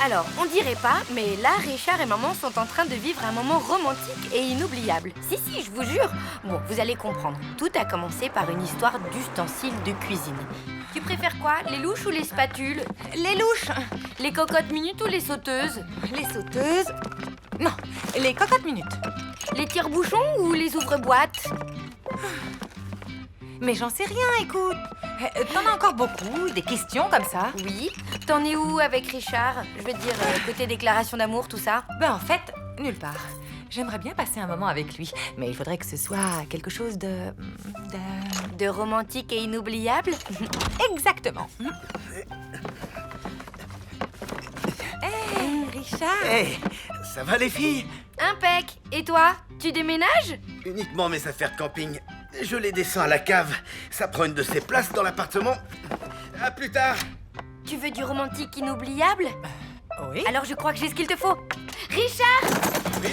Alors, on dirait pas, mais là, Richard et maman sont en train de vivre un moment romantique et inoubliable. Si, je vous jure. Bon, vous allez comprendre. Tout a commencé par une histoire d'ustensiles de cuisine. Tu préfères quoi, les louches ou les spatules? Les louches. Les cocottes minutes ou les sauteuses? Les sauteuses. Non, les cocottes minutes. Les tire-bouchons ou les ouvre-boîtes? Mais j'en sais rien, écoute. T'en as encore beaucoup, des questions comme ça? Oui. T'en es où avec Richard? Je veux dire, côté déclaration d'amour, tout ça? Ben en fait, nulle part. J'aimerais bien passer un moment avec lui, mais il faudrait que ce soit quelque chose de... De romantique et inoubliable? Exactement. Hé, Richard. Hey, ça va les filles? Impec. Et toi? Tu déménages? Uniquement mes affaires de camping. Je les descends à la cave. Ça prend une de ces places dans l'appartement. À plus tard. Tu veux du romantique inoubliable? Oui. Alors je crois que j'ai ce qu'il te faut. Richard! Oui.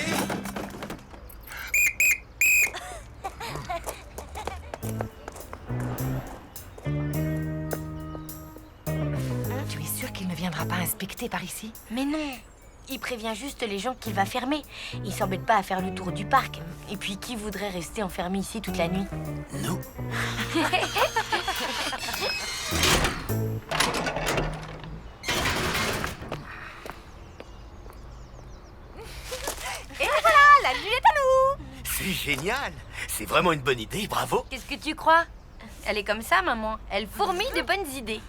Tu es sûr qu'il ne viendra pas inspecter par ici? Mais non. Il prévient juste les gens qu'il va fermer. Il s'embête pas à faire le tour du parc. Et puis qui voudrait rester enfermé ici toute la nuit? Nous. Et voilà, la nuit est à nous! C'est génial. C'est vraiment une bonne idée, bravo. Qu'est-ce que tu crois? Elle est comme ça, maman. Elle fourmille de bonnes idées.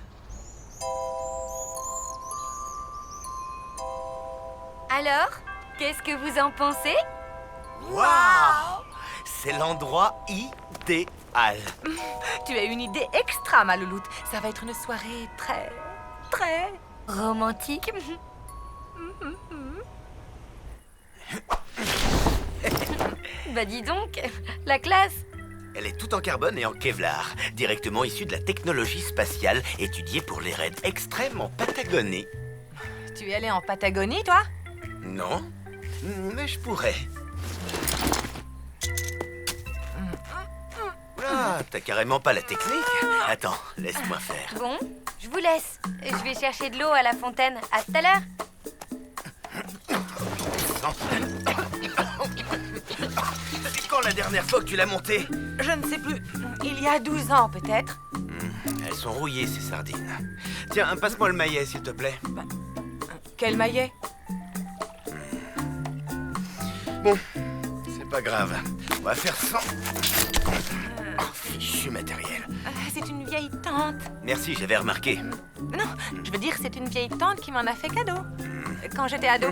Alors, qu'est-ce que vous en pensez? Waouh! C'est l'endroit idéal. Tu as une idée extra, ma louloute. Ça va être une soirée très... Romantique? Bah dis donc, la classe. Elle est toute en carbone et en Kevlar, directement issue de la technologie spatiale étudiée pour les raids extrêmes en Patagonie. Tu es allé en Patagonie, toi? Non, mais je pourrais. Ah, t'as carrément pas la technique. Attends, laisse-moi faire. Bon, je vous laisse. Je vais chercher de l'eau à la fontaine. À tout à l'heure. C'est quand la dernière fois que tu l'as montée? Je ne sais plus. Il y a 12 ans, peut-être. Elles sont rouillées, ces sardines. Tiens, passe-moi le maillet, s'il te plaît. Quel maillet? Bon, c'est pas grave. On va faire sans. Oh, fichu matériel. C'est une vieille tante. Merci, j'avais remarqué. Non, je veux dire, c'est une vieille tante qui m'en a fait cadeau. Quand j'étais ado.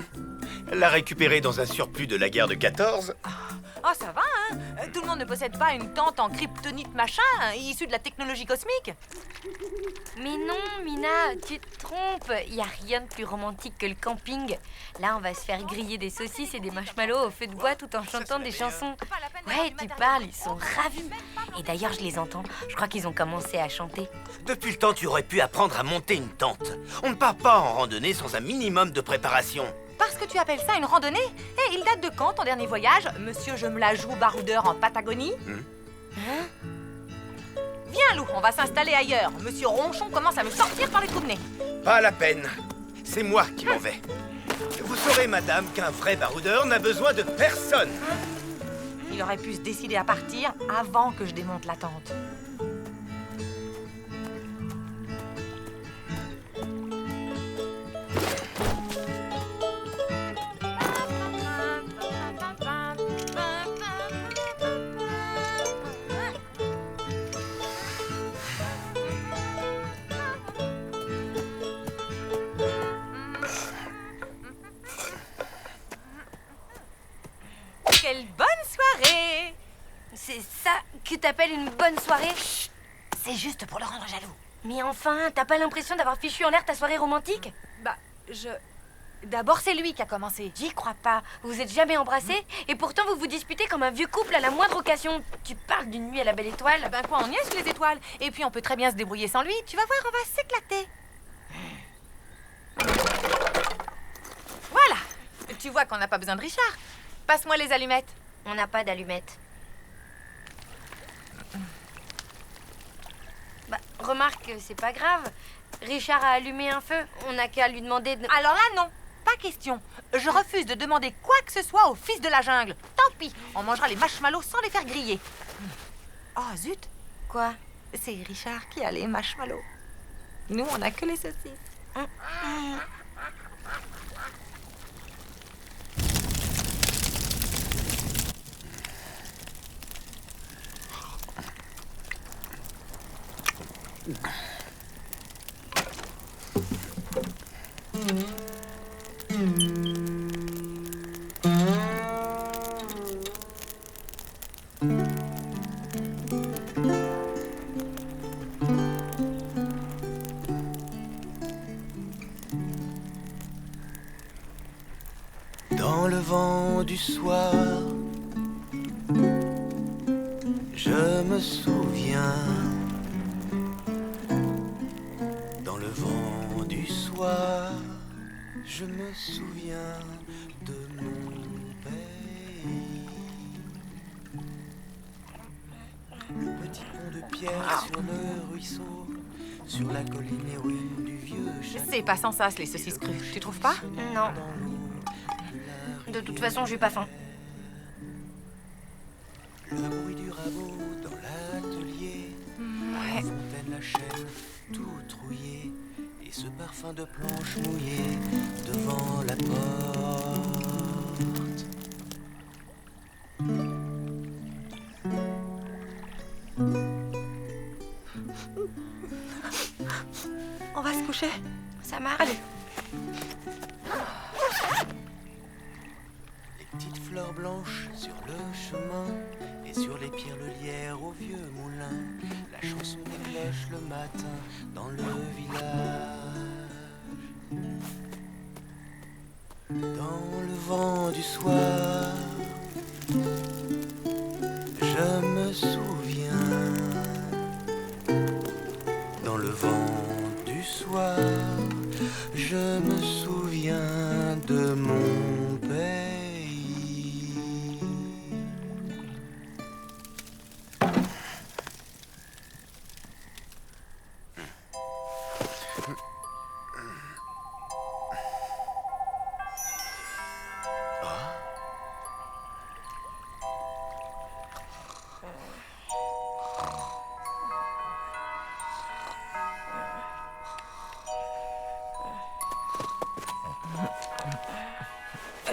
Elle l'a récupéré dans un surplus de la guerre de 14. Oh, ça va, hein? Tout le monde ne possède pas une tente en kryptonite machin, issue de la technologie cosmique. Mais non, Mina, tu te trompes. Il n'y a rien de plus romantique que le camping. Là, on va se faire griller des saucisses et des marshmallows au feu de bois tout en chantant des chansons. Ouais, tu parles, ils sont ravis. Et d'ailleurs, je les entends. Je crois qu'ils ont commencé à chanter. Depuis le temps, tu aurais pu apprendre à monter une tente. On ne part pas en randonnée sans un minimum de préparation. Parce que tu appelles ça une randonnée? Et il date de quand, ton dernier voyage, monsieur je me la joue baroudeur en Patagonie? Viens, Lou, on va s'installer ailleurs. Monsieur Ronchon commence à me sortir par les trous de nez. Pas la peine. C'est moi qui m'en vais. Vous saurez, madame, qu'un vrai baroudeur n'a besoin de personne. Il aurait pu se décider à partir avant que je démonte la tente. Quelle bonne soirée! C'est ça que t'appelles une bonne soirée? C'est juste pour le rendre jaloux. Mais enfin, t'as pas l'impression d'avoir fichu en l'air ta soirée romantique? Bah, D'abord, c'est lui qui a commencé. J'y crois pas. Vous êtes jamais embrassés et pourtant vous vous disputez comme un vieux couple à la moindre occasion. Tu parles d'une nuit à la belle étoile? Ben quoi, on y est sous les étoiles. Et puis on peut très bien se débrouiller sans lui. Tu vas voir, on va s'éclater. Voilà. Tu vois qu'on n'a pas besoin de Richard. Passe-moi les allumettes. On n'a pas d'allumettes. Bah, remarque, c'est pas grave. Richard a allumé un feu. On n'a qu'à lui demander de... Alors là, non. pas question. Je refuse de demander quoi que ce soit au fils de la jungle. Tant pis, on mangera les marshmallows sans les faire griller. Oh zut, Quoi? c'est Richard qui a les marshmallows. Nous, on a que les saucisses. Dans le vent du soir, je me souviens. Dans le vent du soir, je me souviens de mon pays. Le petit pont de pierre sur le ruisseau, sur la colline héroïne du vieux château. C'est pas sans sas, les saucisses crues, tu trouves pas? Non. De toute façon, j'ai pas faim. Le bruit du rabot dans l'atelier, Ouais. la fontaine, la chaîne, tout rouillé, et ce parfum de planche mouillée devant la porte. On va se coucher. Ça marche? Allez. Les petites fleurs blanches sur le chemin, et sur les pierres le lierre au vieux moulin. La chanson des cloches le matin dans le village. Dans le vent du soir, je me souviens. Dans le vent du soir, je me souviens de mon pays.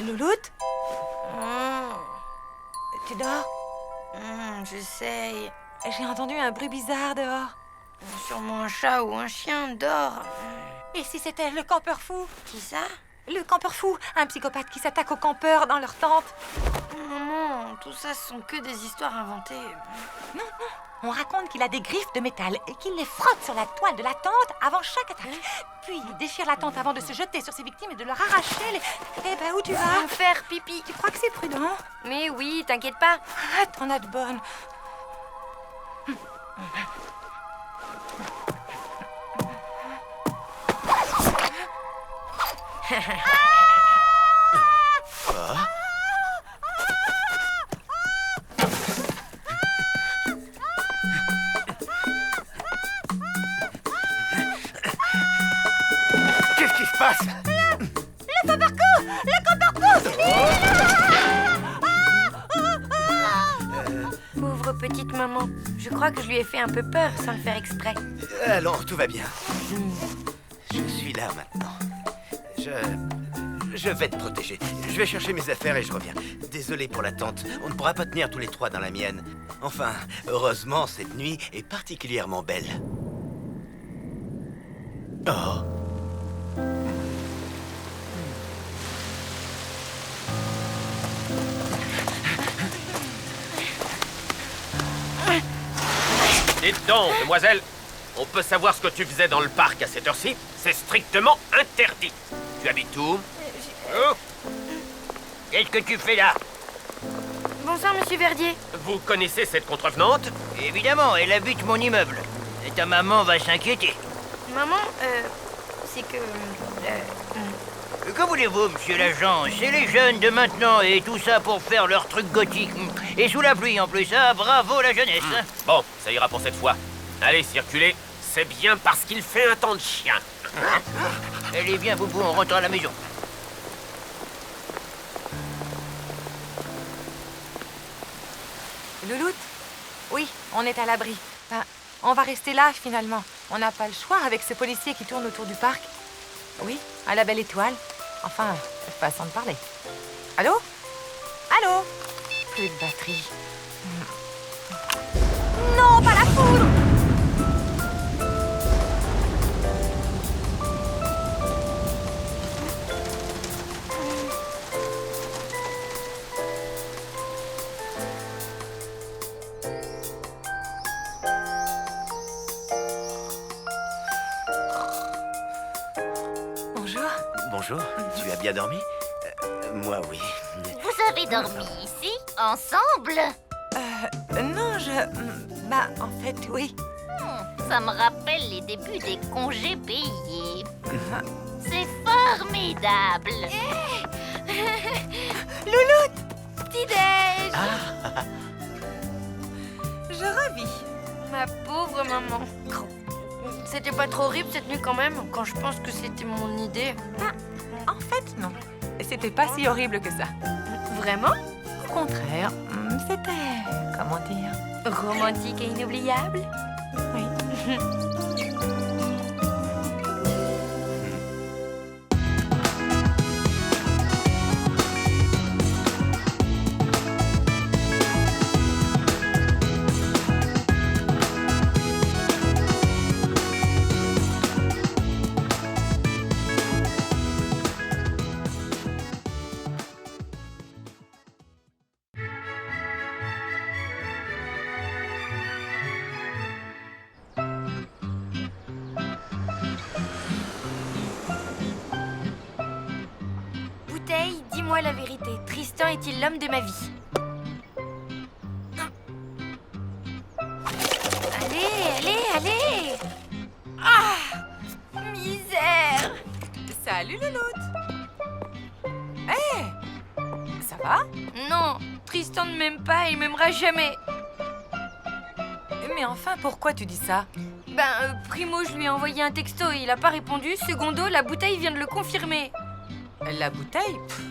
Louloute, Mmh, tu dors? j'essaye. J'ai entendu un bruit bizarre dehors. Sûrement un chat ou un chien dort. Et si c'était le campeur fou? Qui ça? Le campeur fou, un psychopathe qui s'attaque aux campeurs dans leur tente. Maman, tout ça, ce sont que des histoires inventées. On raconte qu'il a des griffes de métal et qu'il les frotte sur la toile de la tente avant chaque attaque. Puis il déchire la tente avant de se jeter sur ses victimes et de leur arracher les... Eh ben, où tu vas? Faire pipi. Tu crois que c'est prudent? Mais oui, t'inquiète pas. Ah, t'en as de bonnes. Qu'est-ce qui se passe? Pauvre petite maman. Je crois que je lui ai fait un peu peur sans le faire exprès. Allons, tout va bien. Je suis là maintenant. Je vais te protéger. Je vais chercher mes affaires et je reviens. Désolé pour l'attente. On ne pourra pas tenir tous les trois dans la mienne. Enfin, heureusement, cette nuit est particulièrement belle. Oh. Dites donc, demoiselle, on peut savoir ce que tu faisais dans le parc à cette heure-ci? C'est strictement interdit. Tu habites où? Oh. Qu'est-ce que tu fais là? Bonsoir, monsieur Verdier. Vous connaissez cette contrevenante? Évidemment, elle habite mon immeuble. Et ta maman va s'inquiéter. Maman, c'est que... Que voulez-vous, monsieur l'agent? C'est les jeunes de maintenant et tout ça pour faire leur truc gothique. Et sous la pluie en plus, ah, bravo la jeunesse. Bon, ça ira pour cette fois. Allez, circulez. C'est bien parce qu'il fait un temps de chien. Allez, viens, Boubou, on rentre à la maison. Louloute? Oui, on est à l'abri. Enfin, on va rester là, finalement. On n'a pas le choix avec ce policier qui tourne autour du parc. Oui, à la belle étoile. Enfin, cette façon de parler. Allô? Allô? Plus de batterie. Non, pas la foudre! Bonjour. Bonjour, tu as bien dormi? Moi, oui. Vous avez dormi ici, ensemble? Non, Bah, en fait, oui. Ça me rappelle les débuts des congés payés. C'est formidable. Louloute! Petit-déj. Je revis. Ma pauvre maman. C'était pas trop horrible cette nuit quand même, quand je pense que c'était mon idée. En fait, non. C'était pas si horrible que ça. Vraiment? Au contraire, c'était... comment dire? Romantique et inoubliable? Oui. Bouteille, dis-moi la vérité. Tristan est-il l'homme de ma vie? Allez! Ah! Misère! Salut, Louloute! Hé! Ça va? Non, Tristan ne m'aime pas et il m'aimera jamais. Mais enfin, pourquoi tu dis ça? Primo, je lui ai envoyé un texto et il a pas répondu. Secondo, la bouteille vient de le confirmer. La bouteille? Pff,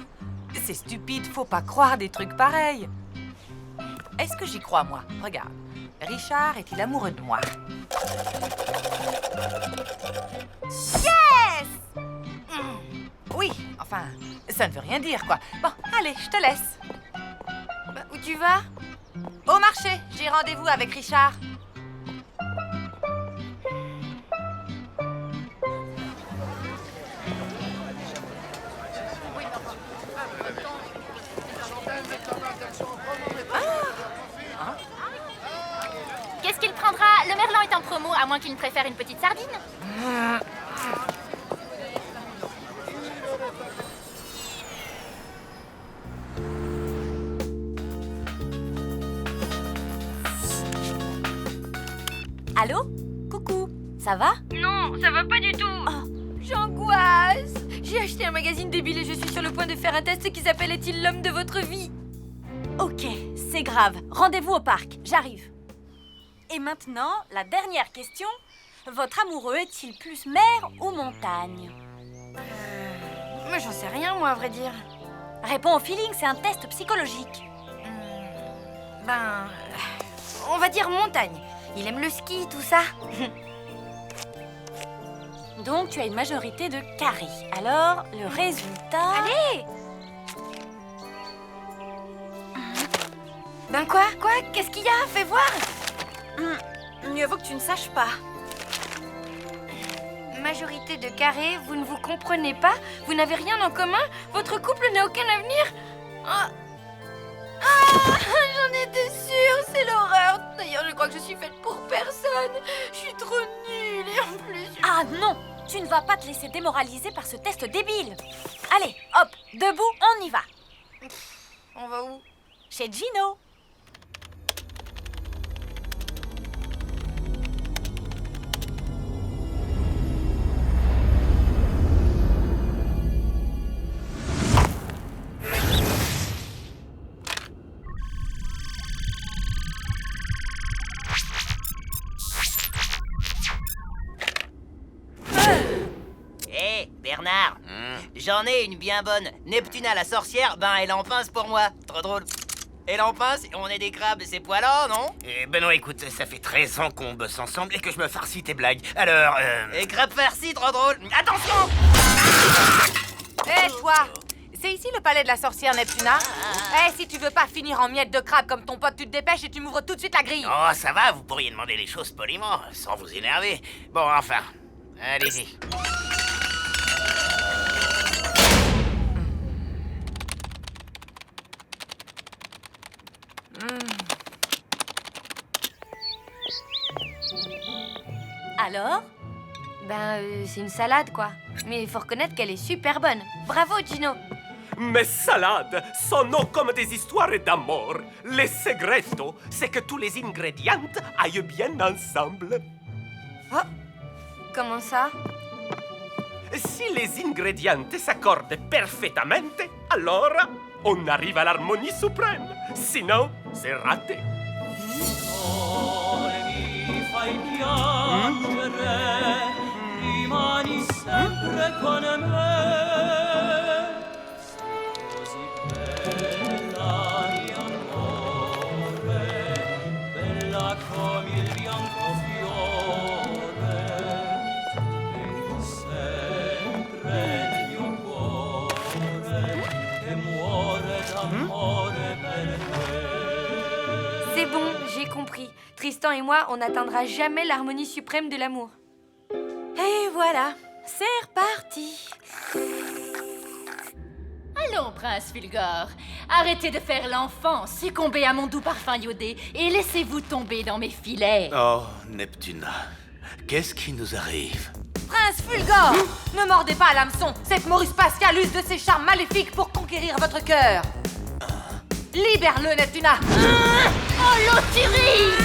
c'est stupide, faut pas croire des trucs pareils. Est-ce que j'y crois, moi? Regarde. Richard est-il amoureux de moi? Yes! Oui, enfin, ça ne veut rien dire, quoi. Bon, allez, je te laisse. Où tu vas? Au marché, j'ai rendez-vous avec Richard. Qu'est-ce qu'il prendra? Le merlan est en promo, à moins qu'il ne préfère une petite sardine. Allô? Coucou, ça va? Non, ça va pas du tout. J'angoisse. J'ai acheté un magazine débile et je suis sur le point de faire un test qui s'appelle Est-il l'homme de votre vie? Ok, c'est grave. Rendez-vous au parc, j'arrive. Et maintenant, la dernière question. Votre amoureux est-il plus mer ou montagne? Mais j'en sais rien, moi, à vrai dire. Réponds au feeling, c'est un test psychologique. On va dire montagne. Il aime le ski, tout ça. Donc, tu as une majorité de carrés. Alors, le résultat... Allez! Quoi? Qu'est-ce qu'il y a? Fais voir! Mieux vaut que tu ne saches pas. Majorité de carrés, vous ne vous comprenez pas? Vous n'avez rien en commun? Votre couple n'a aucun avenir? J'en étais sûre, c'est l'horreur. D'ailleurs, je crois que je suis faite pour personne. Je suis trop nulle et en plus... Ah non! Tu ne vas pas te laisser démoraliser par ce test débile. Allez, hop, debout, on y va. On va où? Chez Gino. Bernard, j'en ai une bien bonne. Neptuna la sorcière, elle en pince pour moi. Trop drôle. Et l'empin, on est des crabes, c'est poilant, non? Ben non, écoute, ça fait 13 ans qu'on bosse ensemble et que je me farcis tes blagues. Alors, Et crabes farcis, trop drôle. Attention! Hé, toi! C'est ici le palais de la sorcière Neptuna? Si tu veux pas finir en miettes de crabe comme ton pote, tu te dépêches et tu m'ouvres tout de suite la grille. Oh, ça va, vous pourriez demander les choses poliment, sans vous énerver. Bon, enfin, allez-y. Alors? C'est une salade, quoi. Mais il faut reconnaître qu'elle est super bonne. Bravo, Gino. Mes salades sont comme des histoires d'amour. Le segreto, c'est que tous les ingrédients aillent bien ensemble. Comment ça? Si les ingrédients s'accordent parfaitement, alors on arrive à l'harmonie suprême. Sinon, c'est raté. C'est bon, j'ai compris. Tristan et moi, on n'atteindra jamais l'harmonie suprême de l'amour. Et voilà, c'est reparti. Allons, prince Fulgore, arrêtez de faire l'enfant, succombez à mon doux parfum iodé et laissez-vous tomber dans mes filets. Oh, Neptuna, qu'est-ce qui nous arrive? Prince Fulgore! Ne mordez pas à l'hameçon! Cette Maurice Pascal use de ses charmes maléfiques pour conquérir votre cœur! Libère-le, Neptuna! Oh, l'auturie!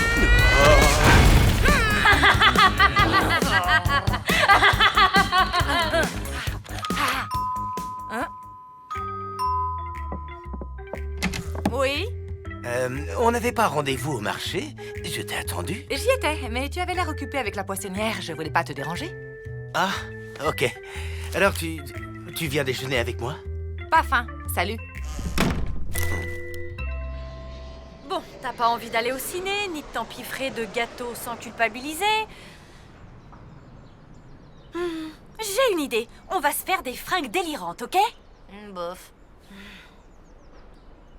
Oui? On n'avait pas rendez-vous au marché? Je t'ai attendu. J'y étais, mais tu avais l'air occupé avec la poissonnière, je voulais pas te déranger. Ah, ok. Alors, tu viens déjeuner avec moi? Pas faim, salut. Bon, t'as pas envie d'aller au ciné, ni de t'empiffrer de gâteaux sans culpabiliser. J'ai une idée. On va se faire des fringues délirantes, ok? Bof.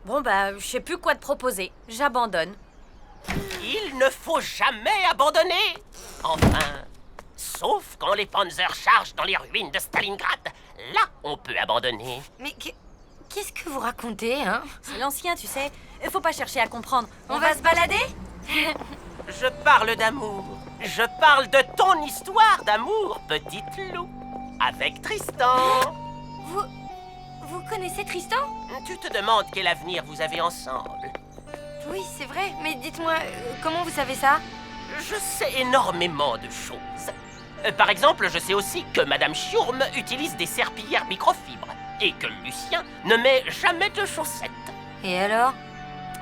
Bon, bah, je sais plus quoi te proposer. J'abandonne. Il ne faut jamais abandonner. Enfin, sauf quand les Panzers chargent dans les ruines de Stalingrad. Là, on peut abandonner. Mais qu'est-ce que vous racontez, hein? C'est l'ancien, tu sais. Faut pas chercher à comprendre. On va se balader? Je parle d'amour. Je parle de ton histoire d'amour, petite loup. Avec Tristan. Vous connaissez Tristan? Tu te demandes quel avenir vous avez ensemble. Oui, c'est vrai. Mais dites-moi, comment vous savez ça? Je sais énormément de choses. Par exemple, je sais aussi que Madame Schurm utilise des serpillières microfibres et que Lucien ne met jamais de chaussettes. Et alors?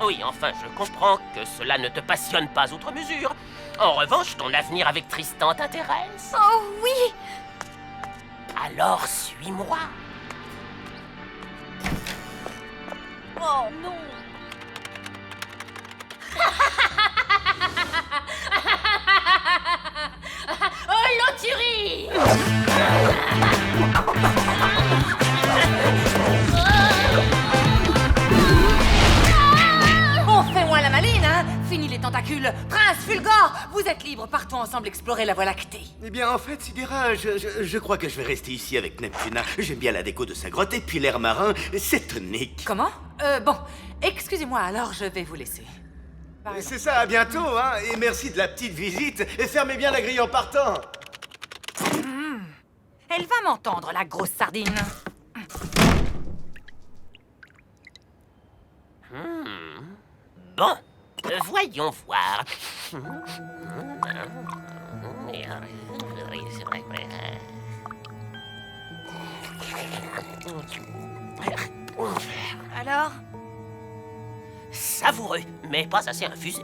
Oui, enfin, je comprends que cela ne te passionne pas outre mesure. En revanche, ton avenir avec Tristan t'intéresse. Oh oui! Alors, suis-moi. Oh non! Oh, l'auturie! On fait moins la maline, hein? Fini les tentacules. Prince Fulgore, vous êtes libre, partons ensemble explorer la Voie lactée. Eh bien, en fait, Sidera, je crois que je vais rester ici avec Neptuna. J'aime bien la déco de sa grotte et puis l'air marin, c'est tonique. Comment? Bon, excusez-moi, alors je vais vous laisser. C'est ça, à bientôt, hein, et merci de la petite visite. Et fermez bien la grille en partant. Elle va m'entendre, la grosse sardine. Bon, voyons voir. Alors? Savoureux, mais pas assez infusé.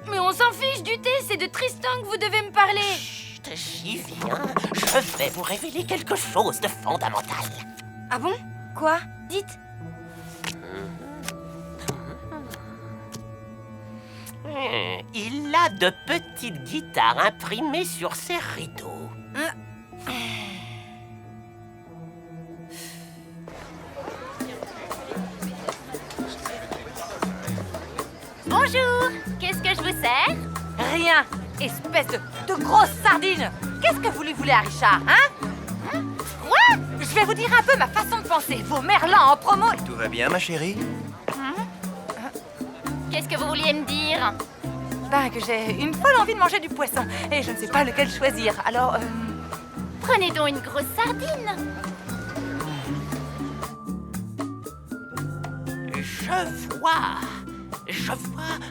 Mais on s'en fiche du thé, c'est de Tristan que vous devez me parler. Chut, j'y viens. Je vais vous révéler quelque chose de fondamental. Ah bon? Quoi? Dites. Il a de petites guitares imprimées sur ses rideaux. Bonjour, qu'est-ce que je vous sers? Rien, espèce de grosse sardine. Qu'est-ce que vous lui voulez à Richard, hein? Quoi? Je vais vous dire un peu ma façon de penser. Vos merlans en promo... Tout va bien, ma chérie? Qu'est-ce que vous vouliez me dire? Ben, que j'ai une folle envie de manger du poisson. Et je ne sais pas lequel choisir. Alors, Prenez donc une grosse sardine. Je vois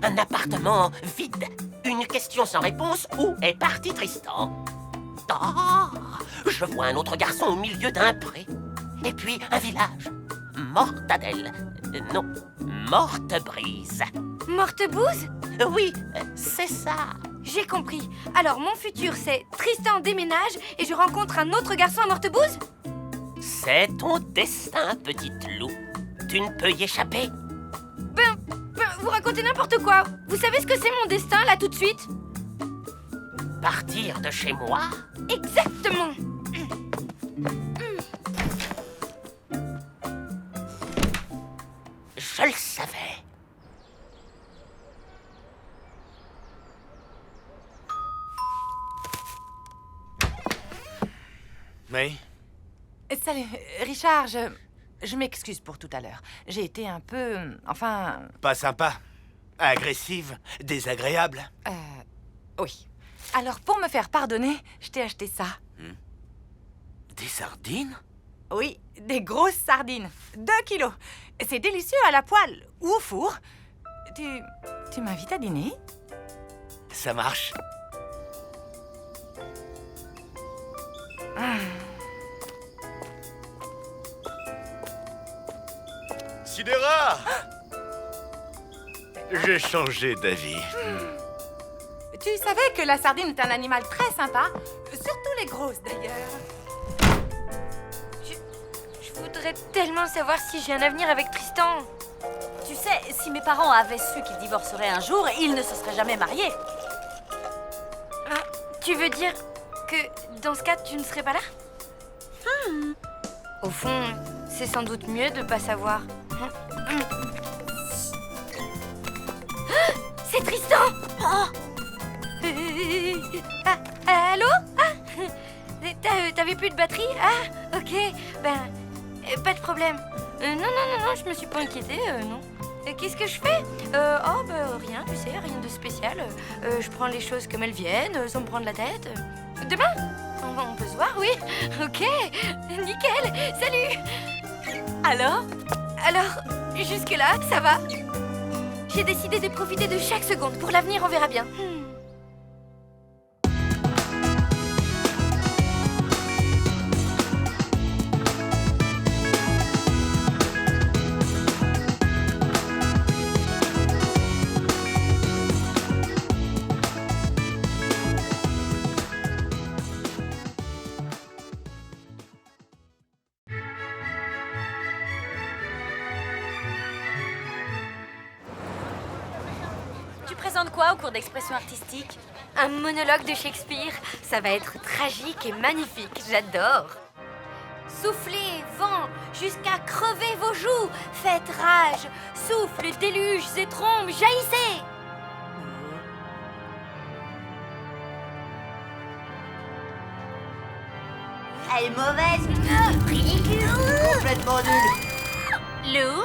un appartement vide. Une question sans réponse. Où est parti Tristan? Ah, je vois un autre garçon au milieu d'un pré. Et puis un village. Mortadelle. Non, Mortebrise. Mortebouse? Oui, c'est ça. J'ai compris. Alors, mon futur, c'est Tristan déménage et je rencontre un autre garçon à Mortebouse? C'est ton destin, petite loup. Tu ne peux y échapper. Vous racontez n'importe quoi. Vous savez ce que c'est mon destin, là, tout de suite? Partir de chez moi? Exactement. Je le savais. Oui? salut, Richard, je m'excuse pour tout à l'heure. J'ai été un peu... enfin... Pas sympa? Agressive? Désagréable? Oui. Alors, pour me faire pardonner, je t'ai acheté ça. Des sardines? Oui, des grosses sardines. 2 kilos. C'est délicieux à la poêle ou au four. Tu m'invites à dîner? Ça marche. Sidera! J'ai changé d'avis. Tu savais que la sardine est un animal très sympa? Surtout les grosses, d'ailleurs. Je voudrais tellement savoir si j'ai un avenir avec Tristan. Tu sais, si mes parents avaient su qu'ils divorceraient un jour, ils ne se seraient jamais mariés. Ah, tu veux dire que dans ce cas, tu ne serais pas là? Au fond, c'est sans doute mieux de pas savoir. C'est Tristan! Allô? T'avais plus de batterie? Ah, ok. Pas de problème. Non, je me suis pas inquiétée, non. Qu'est-ce que je fais? Rien, tu sais, rien de spécial. Je prends les choses comme elles viennent, sans me prendre la tête. Demain? On peut se voir, oui? Ok, nickel, salut! Alors, jusque-là, ça va. J'ai décidé de profiter de chaque seconde. Pour l'avenir, on verra bien. Tu présentes quoi au cours d'expression artistique? Un monologue de Shakespeare. Ça va être tragique et magnifique. J'adore. Soufflez, vent, jusqu'à crever vos joues. Faites rage. Souffle, déluge et trombes, jaillissez. Elle est mauvaise, ridicule, complètement nulle. Lou?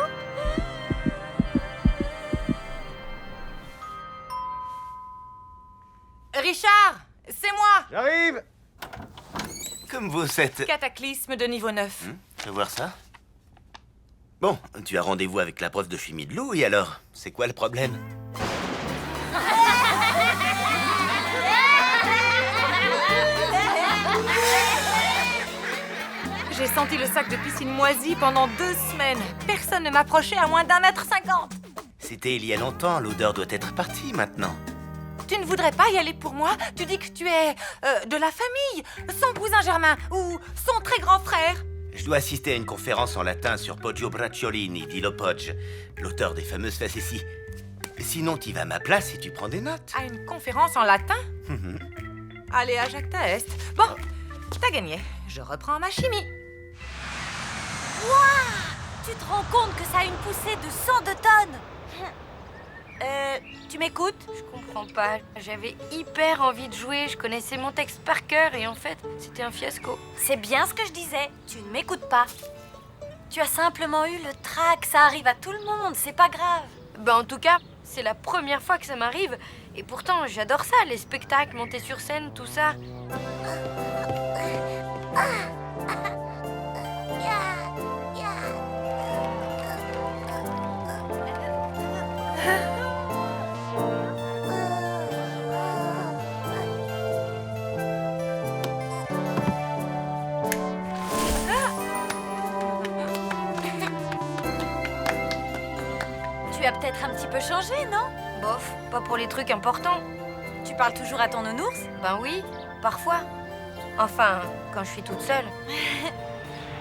Richard, c'est moi! J'arrive! Comme vous êtes... Cataclysme de niveau 9. Je vais voir ça. Bon, tu as rendez-vous avec la prof de chimie de Lou, et alors? C'est quoi le problème? J'ai senti le sac de piscine moisi pendant 2 semaines. Personne ne m'approchait à moins d'1,50 m. C'était il y a longtemps, l'odeur doit être partie maintenant. Tu ne voudrais pas y aller pour moi? Tu dis que tu es de la famille, son cousin germain ou son très grand frère. Je dois assister à une conférence en latin sur Poggio Bracciolini d'Ilo Poggio, l'auteur des fameuses facéties. Sinon, tu vas à ma place et tu prends des notes. À une conférence en latin? Allez, à Jacta Est. Bon, t'as gagné. Je reprends ma chimie. Tu te rends compte que ça a une poussée de 102 tonnes? Tu m'écoutes? Je comprends pas. J'avais hyper envie de jouer. Je connaissais mon texte par cœur et en fait, c'était un fiasco. C'est bien ce que je disais. Tu ne m'écoutes pas. Tu as simplement eu le trac. Ça arrive à tout le monde. C'est pas grave. Bah en tout cas, c'est la première fois que ça m'arrive. Et pourtant, j'adore ça, les spectacles, monter sur scène, tout ça. Tu as peut-être un petit peu changé, non? Bof, pas pour les trucs importants. Tu parles toujours à ton nounours? Ben oui, parfois. Enfin, quand je suis toute seule.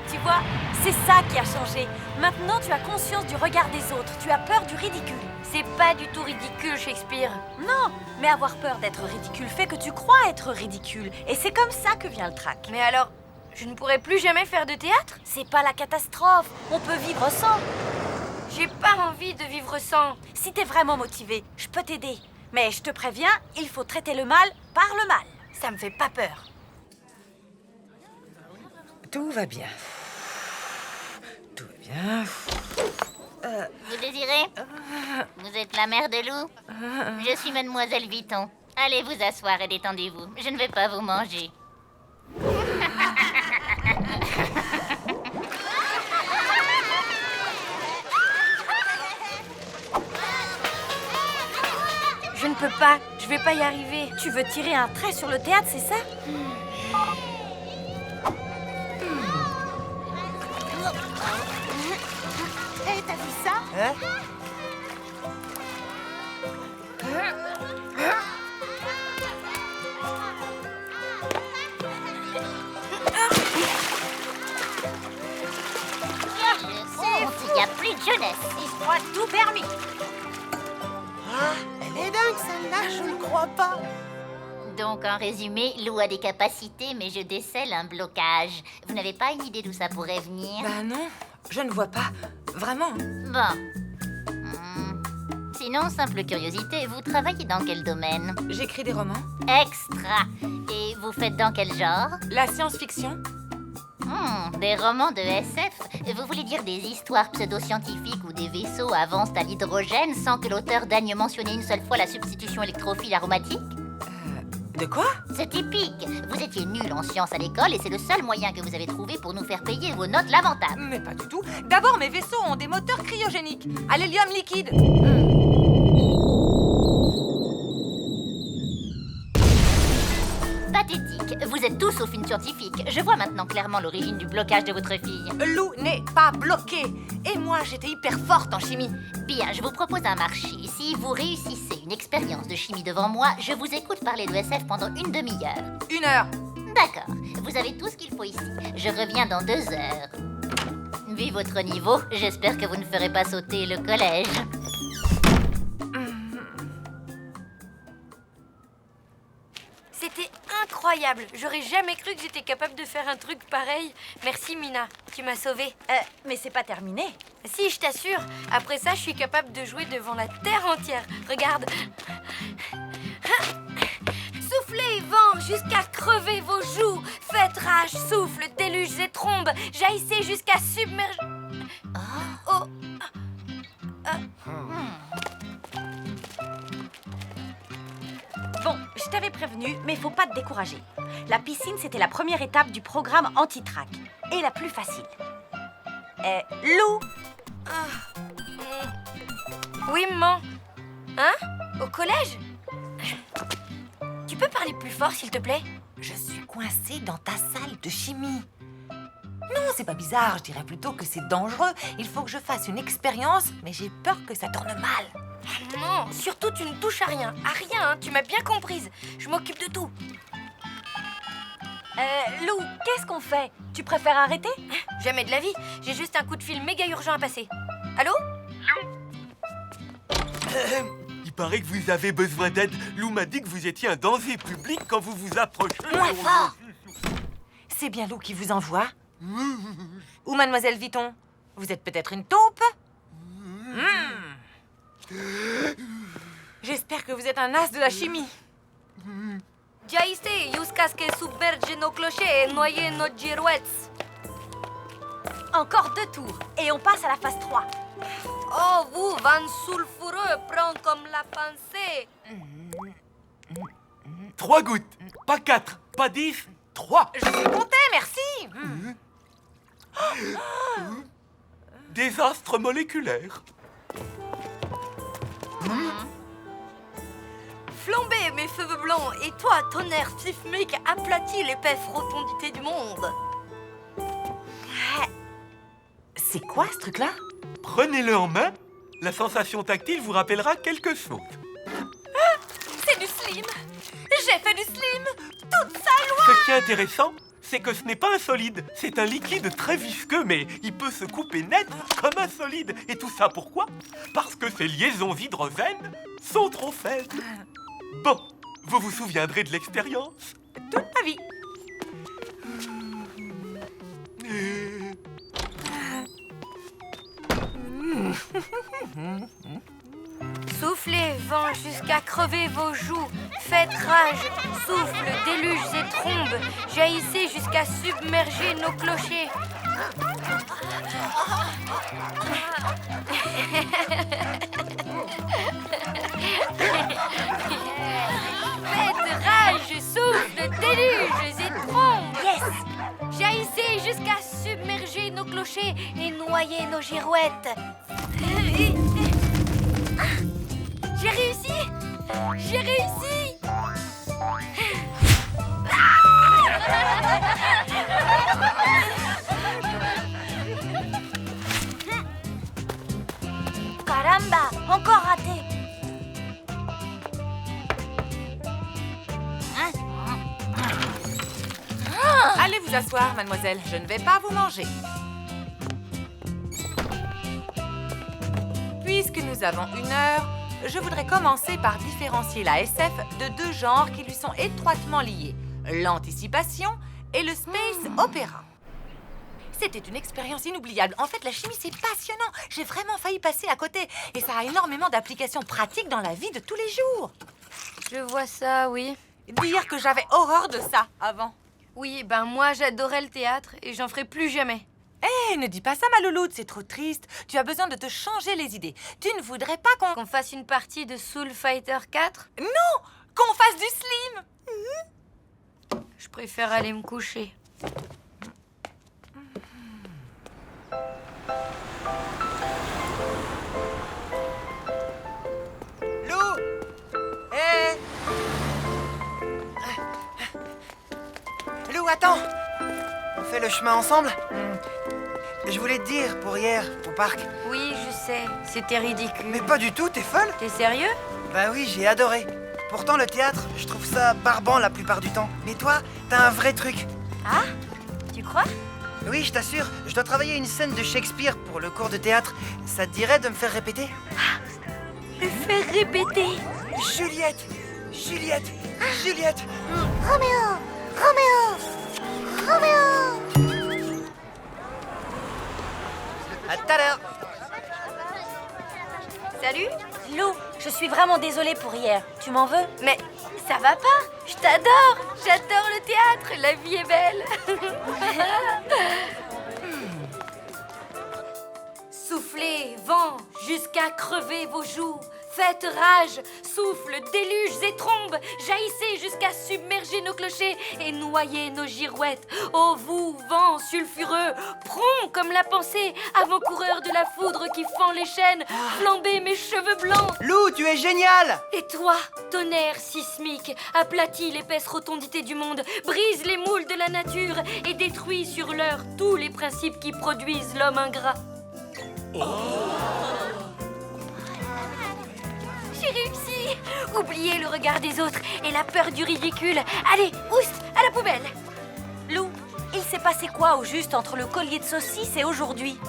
Tu vois, c'est ça qui a changé. Maintenant, tu as conscience du regard des autres. Tu as peur du ridicule. C'est pas du tout ridicule, Shakespeare. Non, mais avoir peur d'être ridicule fait que tu crois être ridicule. Et c'est comme ça que vient le trac. Mais alors, je ne pourrai plus jamais faire de théâtre? C'est pas la catastrophe. On peut vivre sans. J'ai pas envie de vivre sans. Si t'es vraiment motivé, je peux t'aider. Mais je te préviens, il faut traiter le mal par le mal. Ça me fait pas peur. Tout va bien. Tout va bien. Vous désirez? Vous êtes la mère de loup? Je suis mademoiselle Vuitton. Allez vous asseoir et détendez-vous. Je ne vais pas vous manger. Je ne peux pas, je vais pas y arriver. Tu veux tirer un trait sur le théâtre, c'est ça? T'as vu ça? Il n'y a plus de jeunesse. Il se croit tout permis. Elle est dingue, celle-là, je ne crois pas. Donc, en résumé, Lou a des capacités, mais je décèle un blocage. Vous n'avez pas une idée d'où ça pourrait venir? Bah non, je ne vois pas. Vraiment. Bon. Sinon, simple curiosité, vous travaillez dans quel domaine? J'écris des romans. Extra. Et vous faites dans quel genre? La science-fiction. Des romans de SF? Vous voulez dire des histoires pseudo-scientifiques où des vaisseaux avancent à l'hydrogène sans que l'auteur daigne mentionner une seule fois la substitution électrophile aromatique? De quoi? C'est typique. Vous étiez nul en sciences à l'école et c'est le seul moyen que vous avez trouvé pour nous faire payer vos notes lamentables. Mais pas du tout. D'abord, mes vaisseaux ont des moteurs cryogéniques. À l'hélium liquide. Pathétique. Vous êtes tous sauf une scientifique. Je vois maintenant clairement l'origine du blocage de votre fille. Lou n'est pas bloqué. Et moi, j'étais hyper forte en chimie. Bien, je vous propose un marché. Si vous réussissez une expérience de chimie devant moi, je vous écoute parler de SF pendant une demi-heure. 1 heure. D'accord. Vous avez tout ce qu'il faut ici. Je reviens dans 2 heures. Vu votre niveau, j'espère que vous ne ferez pas sauter le collège. C'était incroyable. J'aurais jamais cru que j'étais capable de faire un truc pareil. Merci, Mina. Tu m'as sauvée. Mais c'est pas terminé. Si, je t'assure. Après ça, je suis capable de jouer devant la terre entière. Regarde. Soufflez, vent, jusqu'à crever vos joues. Faites rage, souffle, déluge et trombe. Jaillissez jusqu'à submerger... Oh. Bon, je t'avais prévenu, mais faut pas te décourager. La piscine, c'était la première étape du programme anti-trac. Et la plus facile. Lou, Oui, maman. Hein? Au collège? Tu peux parler plus fort, s'il te plaît? Je suis coincée dans ta salle de chimie. Non, c'est pas bizarre, je dirais plutôt que c'est dangereux. Il faut que je fasse une expérience, mais j'ai peur que ça tourne mal. Non, surtout tu ne touches à rien. À rien, hein, tu m'as bien comprise. Je m'occupe de tout. Lou, qu'est-ce qu'on fait? Tu préfères arrêter? Jamais de la vie. J'ai juste un coup de fil méga urgent à passer. Allô? Il paraît que vous avez besoin d'aide. Lou m'a dit que vous étiez un danger public quand vous vous approchez. Moins fort! C'est bien Lou qui vous envoie? Ou Mademoiselle Vuitton? Vous êtes peut-être une taupe? J'espère que vous êtes un as de la chimie. Jaiste, jusqu'à que submerge nos clochers et noyer nos girouettes. Encore 2 tours, et on passe à la phase 3. Oh, vous, vent sulfureux, prends comme la pensée. 3 gouttes. Pas 4, pas 10, 3. Je vais compter, merci. Désastre moléculaire. Flambez, mes cheveux blancs, et toi, tonnerre sismique, aplatis l'épaisse rotondité du monde. C'est quoi ce truc-là? Prenez-le en main. La sensation tactile vous rappellera quelque chose. C'est du slim. J'ai fait du slim. Toute sa loi. Ce qui est intéressant, c'est que ce n'est pas un solide. C'est un liquide très visqueux, mais il peut se couper net comme un solide. Et tout ça pourquoi? Parce que ses liaisons hydrogènes sont trop faibles. Bon, vous vous souviendrez de l'expérience? Toute ma vie. Soufflez, vent, jusqu'à crever vos joues. Faites rage, souffle, déluges et trombes. Jaillissez jusqu'à submerger nos clochers. Faites rage, souffle, déluges et trombes. Yes. Jaillissez jusqu'à submerger nos clochers et noyer nos girouettes. J'ai réussi! J'ai réussi! Caramba, encore raté. Allez vous asseoir, mademoiselle. Je ne vais pas vous manger. Puisque nous avons 1 heure, je voudrais commencer par différencier la SF de 2 genres qui lui sont étroitement liés. L'anticipation et le space opéra. C'était une expérience inoubliable. En fait, la chimie, c'est passionnant. J'ai vraiment failli passer à côté. Et ça a énormément d'applications pratiques dans la vie de tous les jours. Je vois ça, oui. Dire que j'avais horreur de ça avant. Oui, ben moi, j'adorais le théâtre et j'en ferai plus jamais. Hé, ne dis pas ça, ma louloute, c'est trop triste. Tu as besoin de te changer les idées. Tu ne voudrais pas Qu'on fasse une partie de Soul Fighter 4? Non, qu'on fasse du slim. Je préfère aller me coucher. Lou! Hé! Lou, attends! On fait le chemin ensemble? Je voulais te dire, pour hier, au parc. Oui, je sais, c'était ridicule. Mais pas du tout, t'es folle? T'es sérieux? Bah oui, j'ai adoré. Pourtant, le théâtre, je trouve ça barbant la plupart du temps. Mais toi, t'as un vrai truc. Ah? Tu crois? Oui, je t'assure, je dois travailler une scène de Shakespeare pour le cours de théâtre. Ça te dirait de me faire répéter? Le faire répéter. Juliette! Juliette! Juliette! Roméo! Roméo! Roméo! À tout à l'heure! Salut? Lou, je suis vraiment désolée pour hier. Tu m'en veux? Mais ça va pas? Je t'adore! J'adore le théâtre! La vie est belle! Soufflez, vent, jusqu'à crever vos joues. Faites rage, souffle, déluges et trombes. Jaillissez jusqu'à submerger nos clochers et noyer nos girouettes. Ô vous, vent sulfureux, prompt comme la pensée, avant-coureur de la foudre qui fend les chaînes, flambez mes cheveux blancs. Lou, tu es génial! Et toi, tonnerre sismique, aplatis l'épaisse rotondité du monde, brise les moules de la nature et détruis sur l'heure tous les principes qui produisent l'homme ingrat. J'ai réussi! Oubliez le regard des autres et la peur du ridicule. Allez, oust, à la poubelle! Lou, il s'est passé quoi au juste entre le collier de saucisse et aujourd'hui?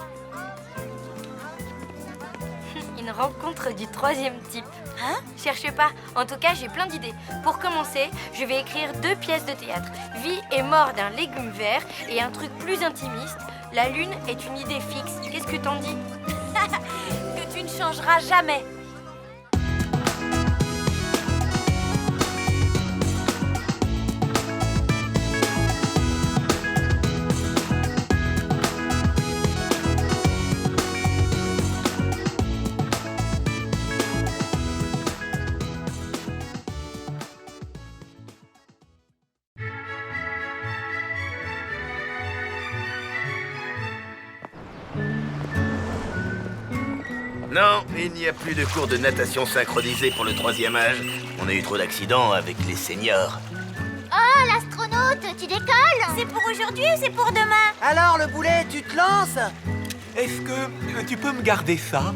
Une rencontre du 3e type. Hein? Cherchez pas. En tout cas, j'ai plein d'idées. Pour commencer, je vais écrire 2 pièces de théâtre. Vie et mort d'un légume vert et un truc plus intimiste. La lune est une idée fixe. Qu'est-ce que t'en dis? Que tu ne changeras jamais. Non, il n'y a plus de cours de natation synchronisé pour le 3e âge. On a eu trop d'accidents avec les seniors. Oh, l'astronaute, tu décolles? C'est pour aujourd'hui ou c'est pour demain? Alors, le boulet, tu te lances? Est-ce que tu peux me garder ça?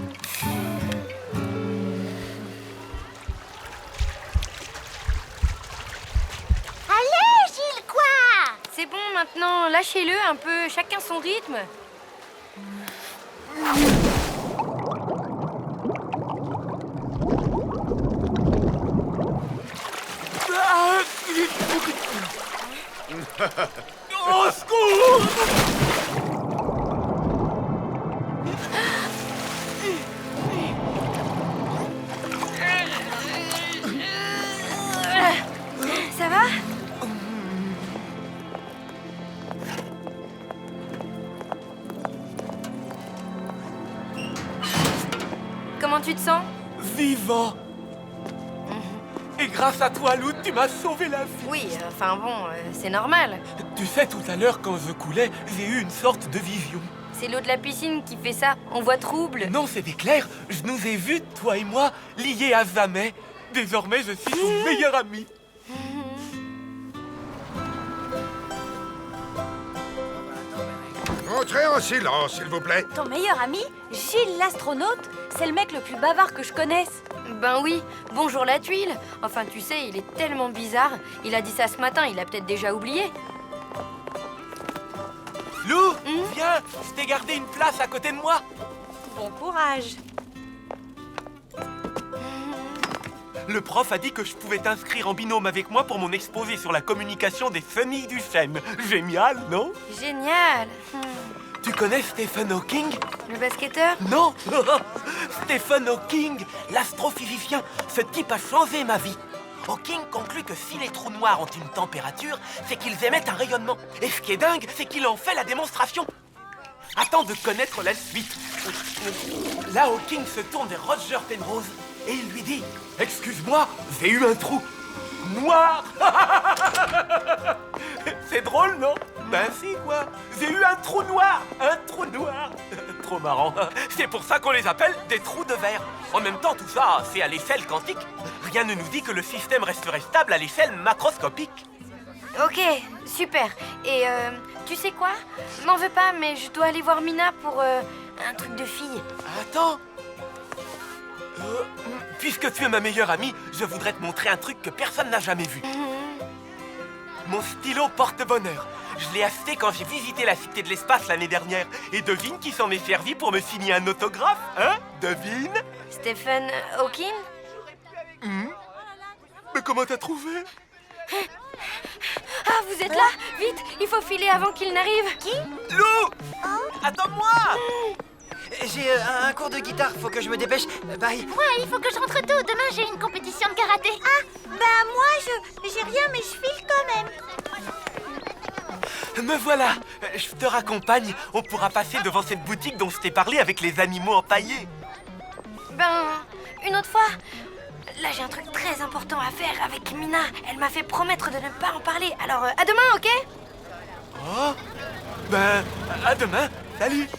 Allez, Gilles, quoi? C'est bon maintenant, lâchez-le un peu, chacun son rythme. Au secours! Ça va? Comment tu te sens? Vivant! Et grâce à toi, Lou, tu m'as sauvé la vie. Oui, enfin bon, c'est normal. Tu sais, tout à l'heure, quand je coulais, j'ai eu une sorte de vision. C'est l'eau de la piscine qui fait ça. On voit trouble. Non, c'était clair. Je nous ai vus, toi et moi, liés à jamais. Désormais, je suis ton meilleur ami. Entrez en silence, s'il vous plaît. Ton meilleur ami, Gilles l'astronaute, c'est le mec le plus bavard que je connaisse. Ben oui, bonjour la tuile. Enfin, tu sais, il est tellement bizarre. Il a dit ça ce matin, il a peut-être déjà oublié. Lou, viens, je t'ai gardé une place à côté de moi. Bon courage. Le prof a dit que je pouvais t'inscrire en binôme avec moi pour mon exposé sur la communication des familles du SEM. Génial, non? Génial. Tu connais Stephen Hawking? Le basketteur? Non. Stephen Hawking, l'astrophysicien. Ce type a changé ma vie. Hawking conclut que si les trous noirs ont une température, c'est qu'ils émettent un rayonnement. Et ce qui est dingue, c'est qu'il en fait la démonstration. Attends de connaître la suite. Là, Hawking se tourne vers Roger Penrose et il lui dit « Excuse-moi, j'ai eu un trou noir !» C'est drôle, non? Ben si, quoi. J'ai eu un trou noir. Un trou noir. Trop marrant. C'est pour ça qu'on les appelle des trous de verre. En même temps, tout ça, c'est à l'échelle quantique. Rien ne nous dit que le système resterait stable à l'échelle macroscopique. Ok, super. Et tu sais quoi? M'en veux pas, mais je dois aller voir Mina pour un truc de fille. Attends. Puisque tu es ma meilleure amie, je voudrais te montrer un truc que personne n'a jamais vu. Mon stylo porte-bonheur. Je l'ai acheté quand j'ai visité la Cité de l'Espace l'année dernière. Et devine qui s'en est servi pour me signer un autographe, hein? Devine? Stephen Hawking? Mais comment t'as trouvé? Ah, vous êtes là? Vite, il faut filer avant qu'il n'arrive. Qui? Lou! Attends-moi! J'ai un cours de guitare, faut que je me dépêche. Bye. Ouais, il faut que je rentre tôt. Demain, j'ai une compétition de karaté. Ah, bah moi, j'ai rien, mais je file quand même. Me voilà! Je te raccompagne. On pourra passer devant cette boutique dont je t'ai parlé avec les animaux empaillés. Ben, une autre fois. Là, j'ai un truc très important à faire avec Mina. Elle m'a fait promettre de ne pas en parler. Alors, à demain, ok? Oh! Ben, à demain. Salut!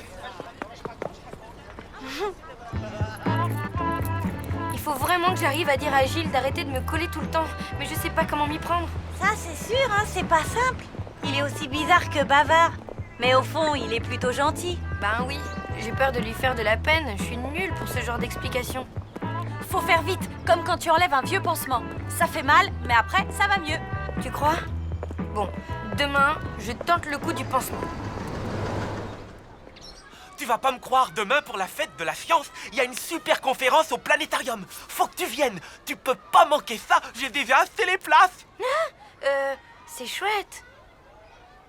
Il faut vraiment que j'arrive à dire à Gilles d'arrêter de me coller tout le temps. Mais je sais pas comment m'y prendre. Ça, c'est sûr, hein, c'est pas simple. Il est aussi bizarre que bavard. Mais au fond, il est plutôt gentil. Ben oui, j'ai peur de lui faire de la peine. Je suis nulle pour ce genre d'explication. Faut faire vite, comme quand tu enlèves un vieux pansement. Ça fait mal, mais après, ça va mieux. Tu crois? Bon, demain, je tente le coup du pansement. Tu vas pas me croire, demain pour la fête de la science, il y a une super conférence au planétarium. Faut que tu viennes. Tu peux pas manquer ça, j'ai déjà acheté les places. C'est chouette.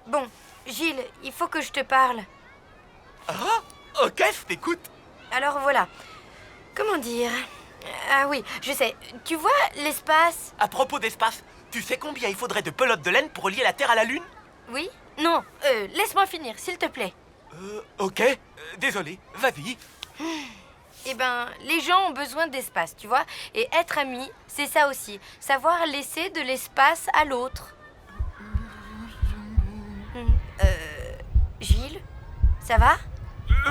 Bon, Gilles, il faut que je te parle. Ah, ok, je t'écoute. Alors voilà. Comment dire? Ah oui, je sais. Tu vois l'espace? À propos d'espace, tu sais combien il faudrait de pelotes de laine pour relier la Terre à la Lune? Oui? Non, laisse-moi finir, s'il te plaît. Ok. Désolé, vas-y. Eh ben, les gens ont besoin d'espace, tu vois. Et être amis, c'est ça aussi. Savoir laisser de l'espace à l'autre. Gilles, ça va?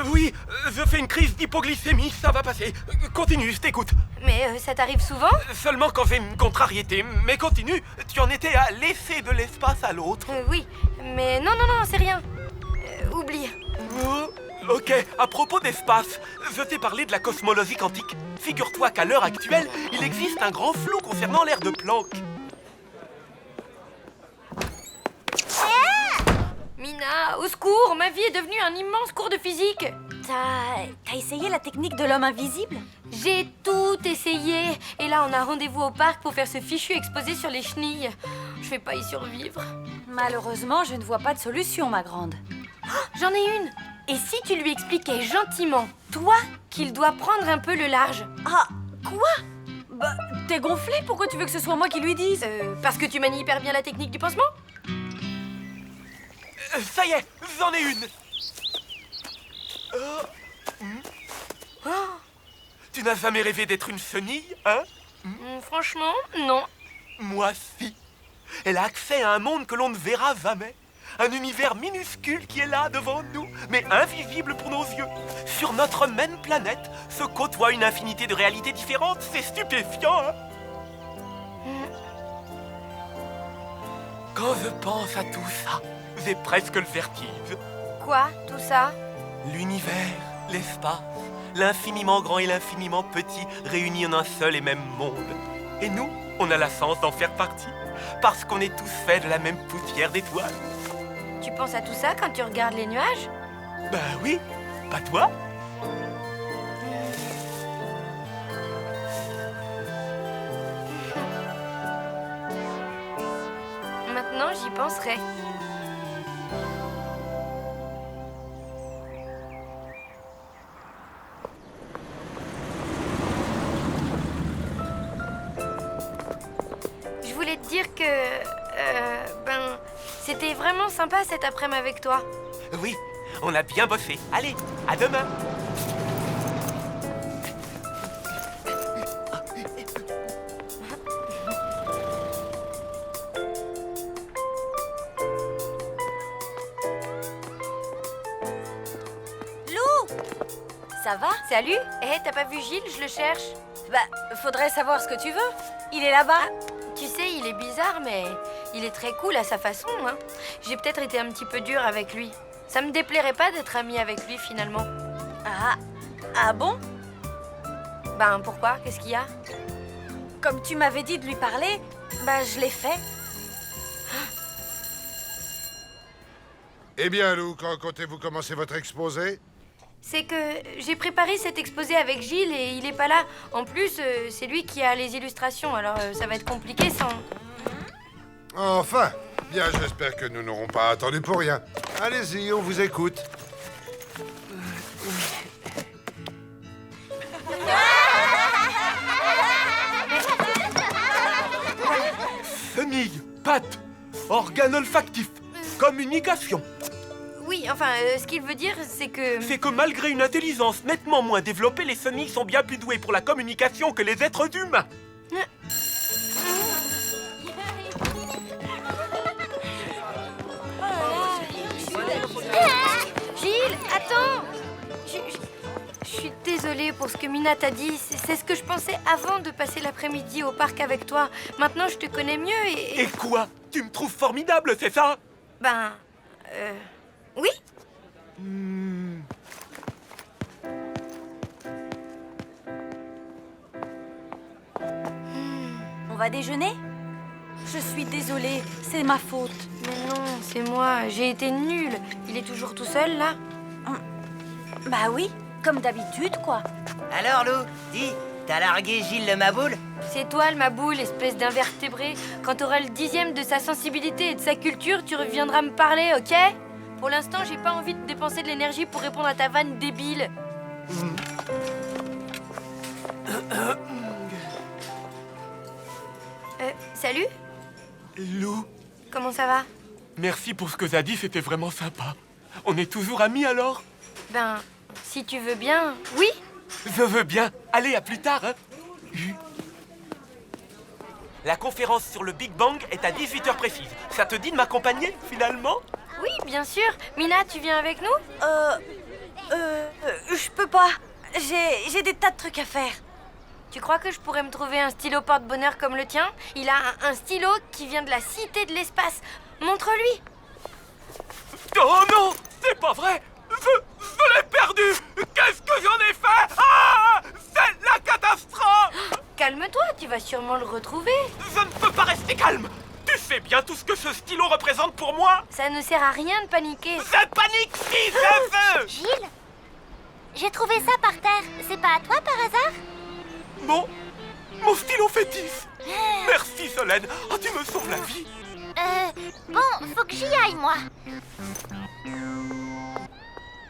Oui, je fais une crise d'hypoglycémie, ça va passer. Continue, je t'écoute. Mais ça t'arrive souvent? Seulement quand j'ai une contrariété. Mais continue, tu en étais à laisser de l'espace à l'autre. Oui, mais non, c'est rien. Oublie. Ok, à propos d'espace, je t'ai parlé de la cosmologie quantique. Figure-toi qu'à l'heure actuelle, il existe un grand flou concernant l'aire de Planck. Mina, au secours, ma vie est devenue un immense cours de physique. T'as essayé la technique de l'homme invisible? J'ai tout essayé. Et là, on a rendez-vous au parc pour faire ce fichu exposé sur les chenilles. Je vais pas y survivre. Malheureusement, je ne vois pas de solution, ma grande. Oh, j'en ai une. Et si tu lui expliquais gentiment, toi, qu'il doit prendre un peu le large? Ah, quoi? Bah, t'es gonflé? Pourquoi tu veux que ce soit moi qui lui dise? Parce que tu manies hyper bien la technique du pansement? Ça y est, j'en ai une. Tu n'as jamais rêvé d'être une chenille, hein? Franchement, non. Moi, si. Elle a accès à un monde que l'on ne verra jamais. Un univers minuscule qui est là devant nous, mais invisible pour nos yeux. Sur notre même planète se côtoie une infinité de réalités différentes. C'est stupéfiant, hein? Quand je pense à tout ça, j'ai presque le vertige. Quoi, tout ça? L'univers, l'espace, l'infiniment grand et l'infiniment petit réunis en un seul et même monde. Et nous, on a la chance d'en faire partie, parce qu'on est tous faits de la même poussière d'étoiles. Tu penses à tout ça quand tu regardes les nuages? Ben oui, pas toi? Maintenant, j'y penserai. Je voulais te dire que... c'était vraiment sympa cet après-midi avec toi. Oui, on a bien bossé. Allez, à demain. Lou! Ça va? Salut. T'as pas vu Gilles? Je le cherche. Bah, faudrait savoir ce que tu veux. Il est là-bas. Tu sais, il est bizarre, mais il est très cool à sa façon, hein. J'ai peut-être été un petit peu dure avec lui. Ça me déplairait pas d'être amie avec lui, finalement. Ah bon? Ben, pourquoi? Qu'est-ce qu'il y a? Comme tu m'avais dit de lui parler, bah je l'ai fait. Eh bien, Lou, quand comptez-vous commencer votre exposé? C'est que j'ai préparé cet exposé avec Gilles et il est pas là. En plus, c'est lui qui a les illustrations, alors ça va être compliqué sans... Enfin, bien, j'espère que nous n'aurons pas attendu pour rien. Allez-y, on vous écoute. Chenille, pattes, organe olfactif, communication. Oui, enfin, ce qu'il veut dire, c'est que... C'est que malgré une intelligence nettement moins développée, les chenilles sont bien plus douées pour la communication que les êtres humains. Gilles, attends! Je suis désolée pour ce que Mina t'a dit. C'est ce que je pensais avant de passer l'après-midi au parc avec toi. Maintenant, je te connais mieux et... Et quoi? Tu me trouves formidable, c'est ça? Ben... oui? On va déjeuner? Je suis désolée, c'est ma faute. Mais non, c'est moi. J'ai été nulle. Il est toujours tout seul, là? Bah oui, comme d'habitude, quoi. Alors, Lou, dis, t'as largué Gilles le Maboule? C'est toi le maboule, espèce d'invertébré. Quand t'auras le 10e de sa sensibilité et de sa culture, tu reviendras me parler, ok? Pour l'instant, j'ai pas envie de dépenser de l'énergie pour répondre à ta vanne débile. Salut? Lou, Comment ça va? merci pour ce que t'as dit, c'était vraiment sympa. On est toujours amis alors? Ben, si tu veux bien, oui? Je veux bien. Allez, à plus tard, hein. La conférence sur le Big Bang est à 18h précise. Ça te dit de m'accompagner, finalement? Oui, bien sûr. Mina, tu viens avec nous? Je peux pas. J'ai des tas de trucs à faire. Tu crois que je pourrais me trouver un stylo porte-bonheur comme le tien? Il a un stylo qui vient de la cité de l'espace. Montre-lui. Oh non, c'est pas vrai. Je l'ai perdu. Qu'est-ce que j'en ai fait? Ah, c'est la catastrophe. Calme-toi, tu vas sûrement le retrouver. Je ne peux pas rester calme. Tu sais bien tout ce que ce stylo représente pour moi. Ça ne sert à rien de paniquer. Je panique si je veux. Gilles, j'ai trouvé ça par terre. C'est pas à toi par hasard? Mon stylo fétiche. Merci Solène. Oh, tu me sauves la vie. Bon, faut que j'y aille, moi.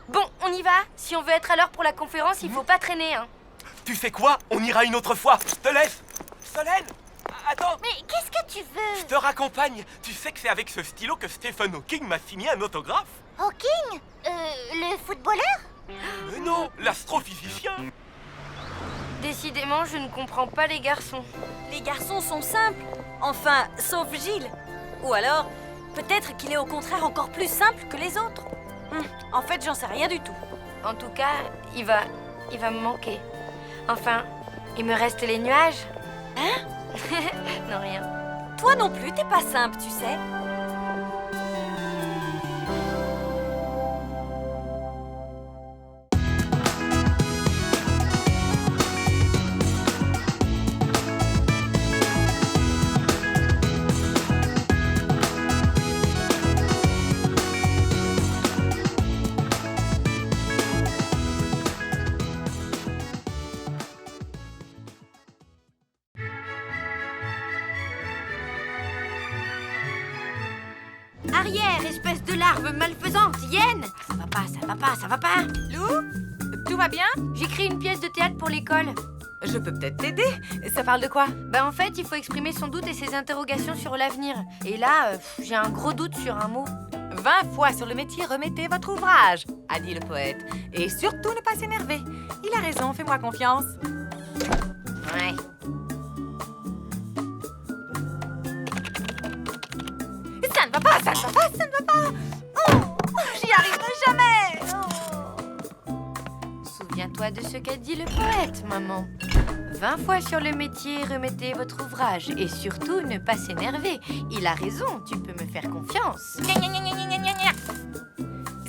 Bon, on y va. Si on veut être à l'heure pour la conférence, il faut pas traîner, hein. Tu sais quoi? On ira une autre fois. Je te laisse. Solène, attends. Mais qu'est-ce que tu veux? Je te raccompagne. Tu sais que c'est avec ce stylo que Stephen Hawking m'a signé un autographe? Hawking? Le footballeur? Mais non, l'astrophysicien. Décidément, je ne comprends pas les garçons. Les garçons sont simples. Enfin, sauf Gilles. Ou alors, peut-être qu'il est au contraire encore plus simple que les autres. En fait, j'en sais rien du tout. En tout cas, il va me manquer. Enfin, il me reste les nuages. Hein? Non, rien. Toi non plus, t'es pas simple, tu sais. Arrière, espèce de larve malfaisante, hyène! Ça va pas, ça va pas, ça va pas! Lou, tout va bien? J'écris une pièce de théâtre pour l'école. Je peux peut-être t'aider. Ça parle de quoi? Bah en fait, il faut exprimer son doute et ses interrogations sur l'avenir. Et là, j'ai un gros doute sur un mot. 20 fois sur le métier, remettez votre ouvrage, a dit le poète. Et surtout ne pas s'énerver. Il a raison, fais-moi confiance. Ouais. Ça ne va pas, ça ne va pas, ça ne va pas. Oh, j'y arriverai jamais. Souviens-toi de ce qu'a dit le poète, maman. 20 fois sur le métier, remettez votre ouvrage. Et surtout, ne pas s'énerver. Il a raison, tu peux me faire confiance.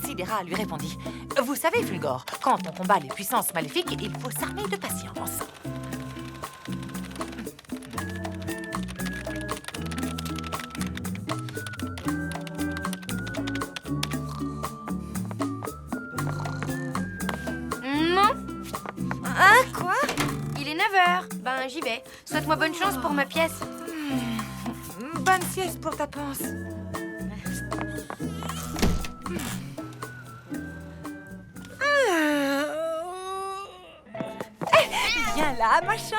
Sidera lui répondit. Vous savez, Fulgore, quand on combat les puissances maléfiques, il faut s'armer de patience. Non. Hein, quoi? Il est 9h. Ben, j'y vais. Souhaite-moi bonne chance pour ma pièce. Bonne sieste pour ta panse. Viens là, machin.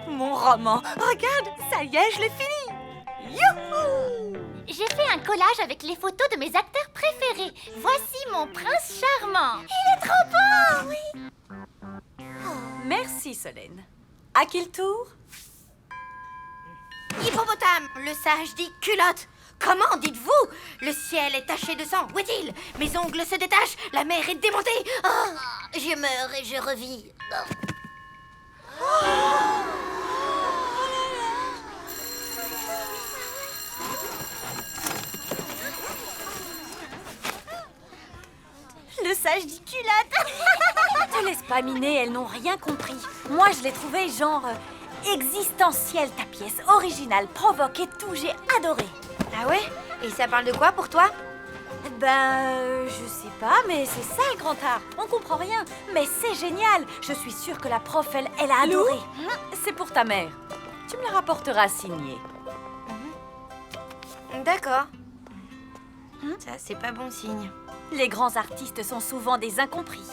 Mon roman. Regarde, ça y est, je l'ai fini. Youhou! J'ai fait un collage avec les photos de mes acteurs préférés. Voici mon prince charmant. Il est trop beau, oui. Merci, Solène. À qui le tour? Hippopotame, le sage dit culotte. Comment dites-vous? Le ciel est taché de sang. Où est-il? Mes ongles se détachent. La mer est démontée. Oh, je meurs et je revis. Le sage dit culotte. Te laisse pas miner, elles n'ont rien compris. Moi, je l'ai trouvé genre existentielle, ta pièce. Originale, provoque et tout, j'ai adoré. Ah ouais? Et ça parle de quoi pour toi? Je sais pas, mais c'est ça le grand art. On comprend rien, mais c'est génial. Je suis sûre que la prof, elle a adoré. C'est pour ta mère. Tu me la rapporteras signée. D'accord. Ça, c'est pas bon signe. Les grands artistes sont souvent des incompris.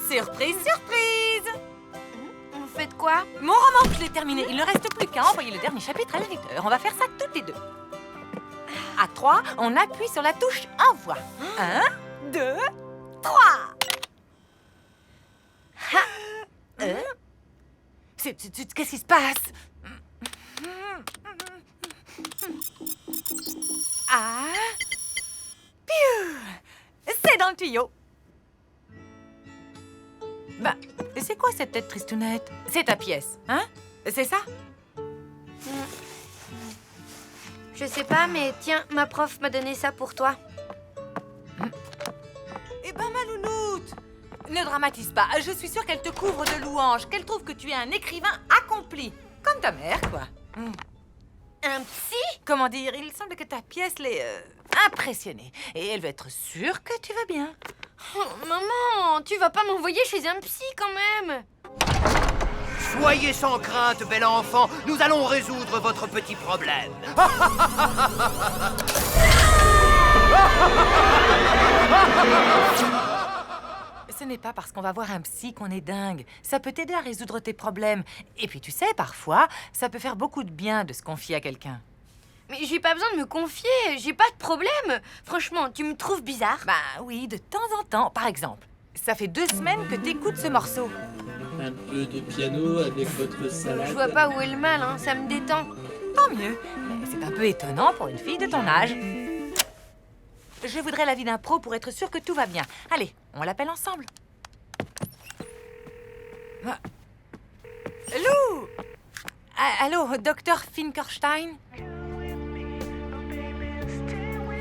Surprise, surprise! Vous faites quoi? Mon roman, je l'ai terminé. Il ne reste plus qu'à envoyer le dernier chapitre à la lecteur. On va faire ça toutes les deux. À 3, on appuie sur la touche envoi. 1, 2, 3. Qu'est-ce qui se passe? Ah! Piou! C'est dans le tuyau. Bah, c'est quoi cette tête tristounette? C'est ta pièce, hein? C'est ça? Je sais pas, mais tiens, ma prof m'a donné ça pour toi. Eh ben, ma louloute! Ne dramatise pas. Je suis sûre qu'elle te couvre de louanges, qu'elle trouve que tu es un écrivain accompli. Comme ta mère, quoi. Un psy? Comment dire? Il semble que ta pièce l'ait impressionnée. Et elle veut être sûre que tu vas bien. Oh, maman, tu vas pas m'envoyer chez un psy quand même? Soyez sans crainte, bel enfant. Nous allons résoudre votre petit problème. Ce n'est pas parce qu'on va voir un psy qu'on est dingue. Ça peut t'aider à résoudre tes problèmes. Et puis tu sais, parfois, ça peut faire beaucoup de bien de se confier à quelqu'un. Mais j'ai pas besoin de me confier, j'ai pas de problème. Franchement, tu me trouves bizarre? Bah oui, de temps en temps. Par exemple, ça fait 2 semaines que t'écoutes ce morceau. Un peu de piano avec votre salade. Je vois pas où est le mal, hein, ça me détend. Tant mieux. Mais c'est un peu étonnant pour une fille de ton âge. Je voudrais l'avis d'un pro pour être sûre que tout va bien. Allez, on l'appelle ensemble. Ah. Lou! Allô, docteur Finkelstein?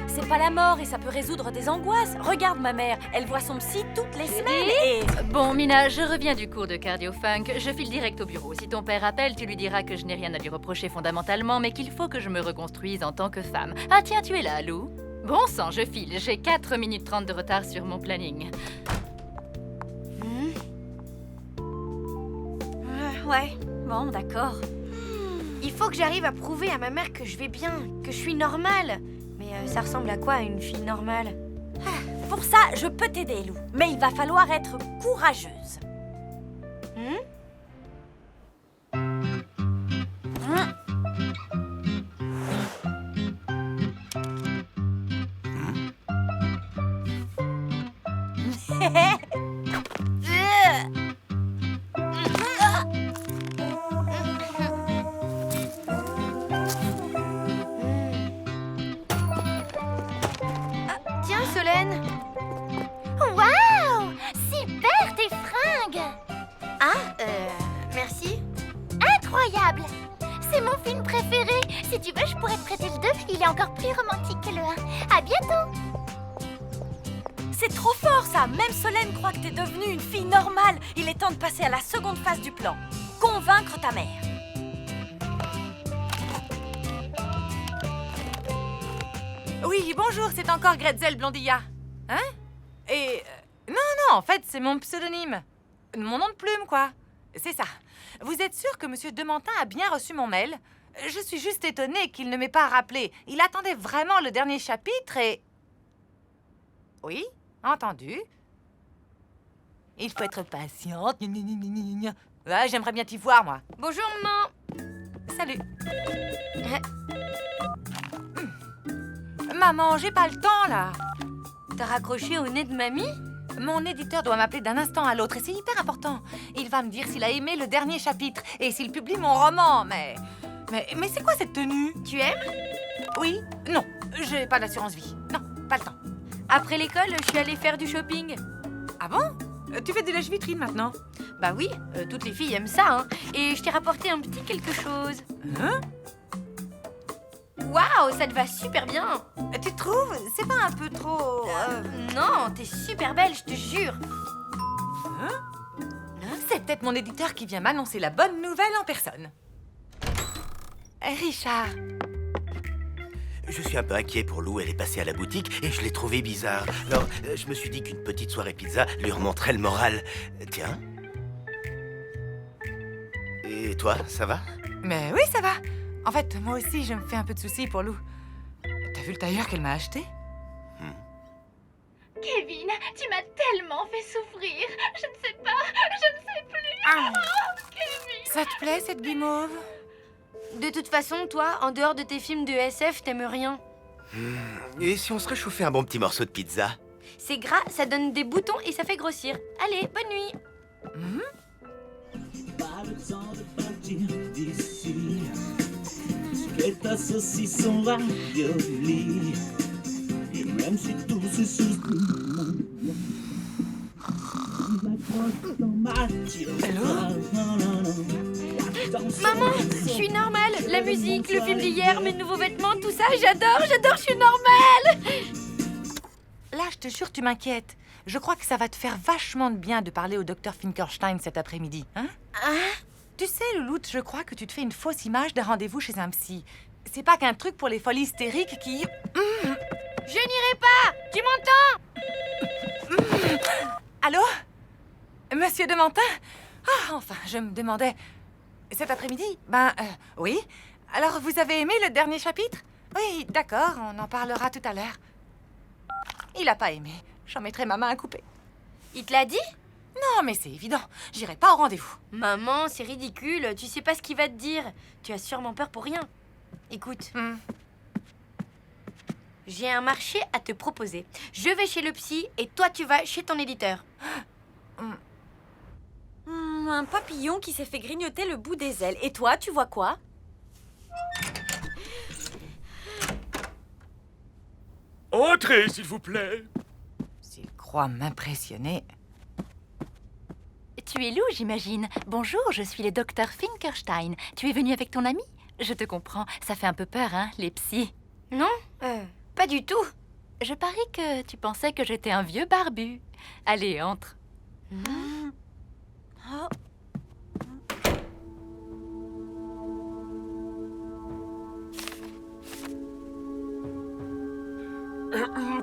C'est pas la mort et ça peut résoudre des angoisses. Regarde ma mère, elle voit son psy toutes les semaines et... Bon, Mina, je reviens du cours de cardio-funk. Je file direct au bureau. Si ton père appelle, tu lui diras que je n'ai rien à lui reprocher fondamentalement, mais qu'il faut que je me reconstruise en tant que femme. Ah tiens, tu es là, Lou? Bon sang, je file. J'ai 4 minutes 30 de retard sur mon planning. Ouais, bon, d'accord. Il faut que j'arrive à prouver à ma mère que je vais bien, que je suis normale. Mais ça ressemble à quoi, une fille normale? Pour ça, je peux t'aider, Lou. Mais il va falloir être courageuse. Tiens, Solène. Waouh! Super tes fringues! Merci. Incroyable! C'est mon film préféré. Si tu veux, je pourrais te prêter le 2. Il est encore plus romantique que le 1. À bientôt! C'est trop fort, ça. Même Solène croit que t'es devenue une fille normale. Il est temps de passer à la seconde phase du plan. Convaincre ta mère. Oui, bonjour, c'est encore Gretzel Blondilla. Hein? Et... non, en fait, c'est mon pseudonyme. Mon nom de plume, quoi. C'est ça. Vous êtes sûr que Monsieur Demantin a bien reçu mon mail? Je suis juste étonnée qu'il ne m'ait pas rappelé. Il attendait vraiment le dernier chapitre et... Oui, entendu. Il faut être patiente. Ouais, j'aimerais bien t'y voir, moi. Bonjour, maman. Salut. Maman, j'ai pas le temps, là. T'as raccroché au nez de mamie? Mon éditeur doit m'appeler d'un instant à l'autre et c'est hyper important. Il va me dire s'il a aimé le dernier chapitre et s'il publie mon roman, mais c'est quoi cette tenue? Tu aimes? Oui. Non, j'ai pas d'assurance vie. Non, pas le temps. Après l'école, je suis allée faire du shopping. Ah bon? Tu fais du lèche-vitrine maintenant? Bah oui, toutes les filles aiment ça, hein. Et je t'ai rapporté un petit quelque chose. Hein? Waouh, ça te va super bien. Tu trouves? C'est pas un peu trop... Non, t'es super belle, je te jure. C'est peut-être mon éditeur qui vient m'annoncer la bonne nouvelle en personne. Richard. Je suis un peu inquiet pour Lou, elle est passée à la boutique et je l'ai trouvée bizarre. Alors, je me suis dit qu'une petite soirée pizza lui remonterait le moral. Tiens. Et toi, ça va? Mais oui, ça va. En fait, moi aussi, je me fais un peu de soucis pour Lou. T'as vu le tailleur qu'elle m'a acheté? Kevin, tu m'as tellement fait souffrir. Je ne sais pas, je ne sais plus. Oh, Kevin. Ça te plaît, cette guimauve? De toute façon, toi, en dehors de tes films de SF, t'aimes rien. Et si on se réchauffait un bon petit morceau de pizza? C'est gras, ça donne des boutons et ça fait grossir. Allez, bonne nuit. Pas le temps de partir d'ici. Que ta saucisson ravioli. Et même si tout se souffle. Maman, je suis normale. La musique, le film d'hier, mes nouveaux vêtements, tout ça, j'adore, je suis normale. Là, je te jure, tu m'inquiètes. Je crois que ça va te faire vachement de bien de parler au docteur Finkelstein cet après-midi, hein? Tu sais, Louloute, je crois que tu te fais une fausse image d'un rendez-vous chez un psy. C'est pas qu'un truc pour les folies hystériques qui... Je n'irai pas. Tu m'entends? Allô? Monsieur Dementin? Ah, enfin, je me demandais... Cet après-midi? Oui. Alors, vous avez aimé le dernier chapitre? Oui, d'accord, on en parlera tout à l'heure. Il a pas aimé. J'en mettrai ma main à couper. Il te l'a dit? Non, mais c'est évident. J'irai pas au rendez-vous. Maman, c'est ridicule. Tu sais pas ce qu'il va te dire. Tu as sûrement peur pour rien. Écoute. J'ai un marché à te proposer. Je vais chez le psy et toi, tu vas chez ton éditeur. Un papillon qui s'est fait grignoter le bout des ailes. Et toi, tu vois quoi? Entrez, s'il vous plaît. S'il croit m'impressionner... Tu es Lou, j'imagine. Bonjour, je suis le docteur Finkelstein. Tu es venu avec ton ami? Je te comprends. Ça fait un peu peur, hein, les psys. Non, pas du tout. Je parie que tu pensais que j'étais un vieux barbu. Allez, entre.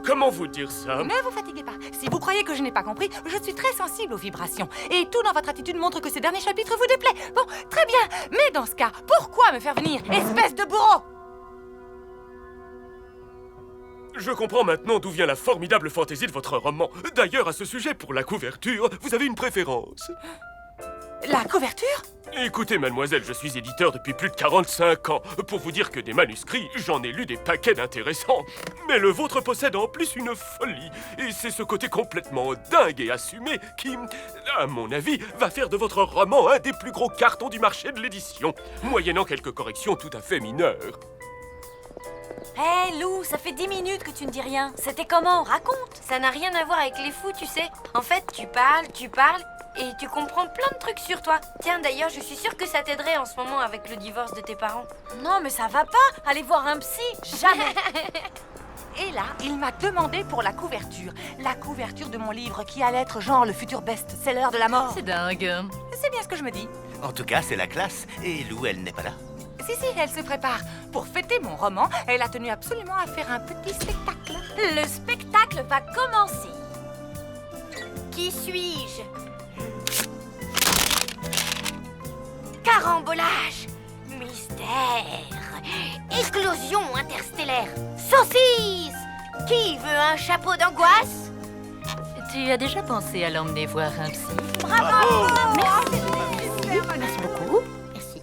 Comment vous dire ça? Ne vous fatiguez pas. Si vous croyez que je n'ai pas compris, je suis très sensible aux vibrations. Et tout dans votre attitude montre que ce dernier chapitre vous déplaît. Bon, très bien. Mais dans ce cas, pourquoi me faire venir, espèce de bourreau? Je comprends maintenant d'où vient la formidable fantaisie de votre roman. D'ailleurs, à ce sujet, pour la couverture, vous avez une préférence. La couverture? Écoutez, mademoiselle, je suis éditeur depuis plus de 45 ans. Pour vous dire que des manuscrits, j'en ai lu des paquets d'intéressants. Mais le vôtre possède en plus une folie. Et c'est ce côté complètement dingue et assumé qui, à mon avis, va faire de votre roman un des plus gros cartons du marché de l'édition, moyennant quelques corrections tout à fait mineures. Hé, Lou, ça fait 10 minutes que tu ne dis rien. C'était comment? Raconte. Ça n'a rien à voir avec les fous, tu sais. En fait, tu parles, et tu comprends plein de trucs sur toi. Tiens, d'ailleurs, je suis sûre que ça t'aiderait en ce moment avec le divorce de tes parents. Non, mais ça va pas. Aller voir un psy, jamais. Et là, il m'a demandé pour la couverture. La couverture de mon livre qui allait être genre le futur best-seller de la mort. C'est dingue. C'est bien ce que je me dis. En tout cas, c'est la classe. Et Lou, elle n'est pas là. Si, elle se prépare. Pour fêter mon roman, elle a tenu absolument à faire un petit spectacle. Le spectacle va commencer. Qui suis-je? Carambolage, mystère, éclosion interstellaire, saucisse. Qui veut un chapeau d'angoisse? Tu as déjà pensé à l'emmener voir un psy? Bravo! Merci beaucoup. Merci.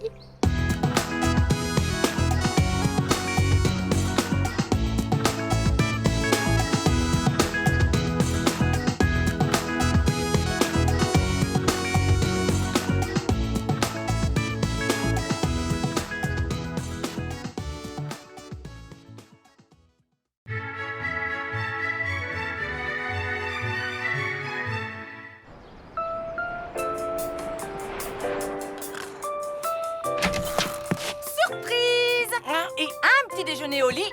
Déjeuner au lit,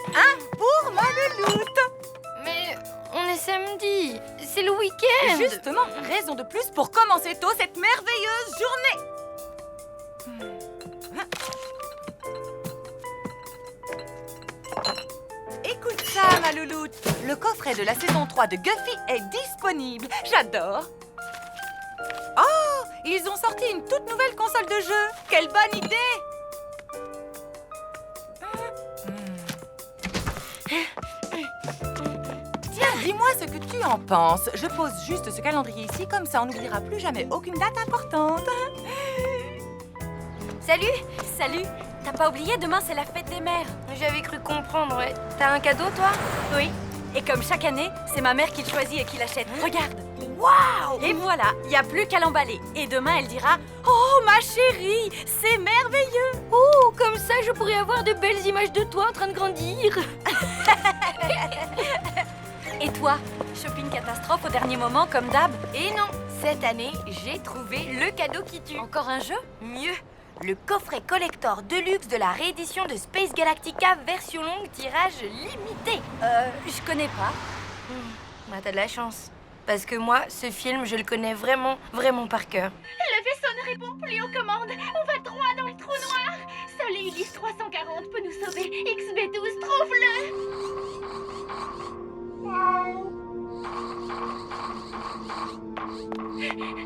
pour ma louloute. Mais on est samedi, c'est le week-end. Justement, raison de plus pour commencer tôt cette merveilleuse journée. coffret de la saison 3 de Guffy est disponible. J'adore. Oh, ils ont sorti une toute nouvelle console de jeu. Quelle bonne idée! Tiens, dis-moi ce que tu en penses. Je pose juste ce calendrier ici, comme ça on n'oubliera plus jamais aucune date importante. Salut! Salut. T'as pas oublié, demain c'est la fête des mères. J'avais cru comprendre, ouais. T'as un cadeau, toi? Oui. Et comme chaque année, c'est ma mère qui le choisit et qui l'achète. Regarde. Waouh! Et voilà, il n'y a plus qu'à l'emballer. Et demain, elle dira « Oh, ma chérie, c'est merveilleux !» Oh, comme ça, je pourrais avoir de belles images de toi en train de grandir. Et toi, shopping catastrophe au dernier moment, comme d'hab? Et non, cette année, j'ai trouvé le cadeau qui tue. Encore un jeu? Mieux, le coffret collector deluxe de la réédition de Space Galactica version longue tirage limité. Je connais pas. Bah, t'as de la chance. Parce que moi, ce film, je le connais vraiment, vraiment par cœur. Le vaisseau ne répond plus aux commandes. On va droit dans le trou noir. Seul Ulysse 340 peut nous sauver. XB12, trouve-le.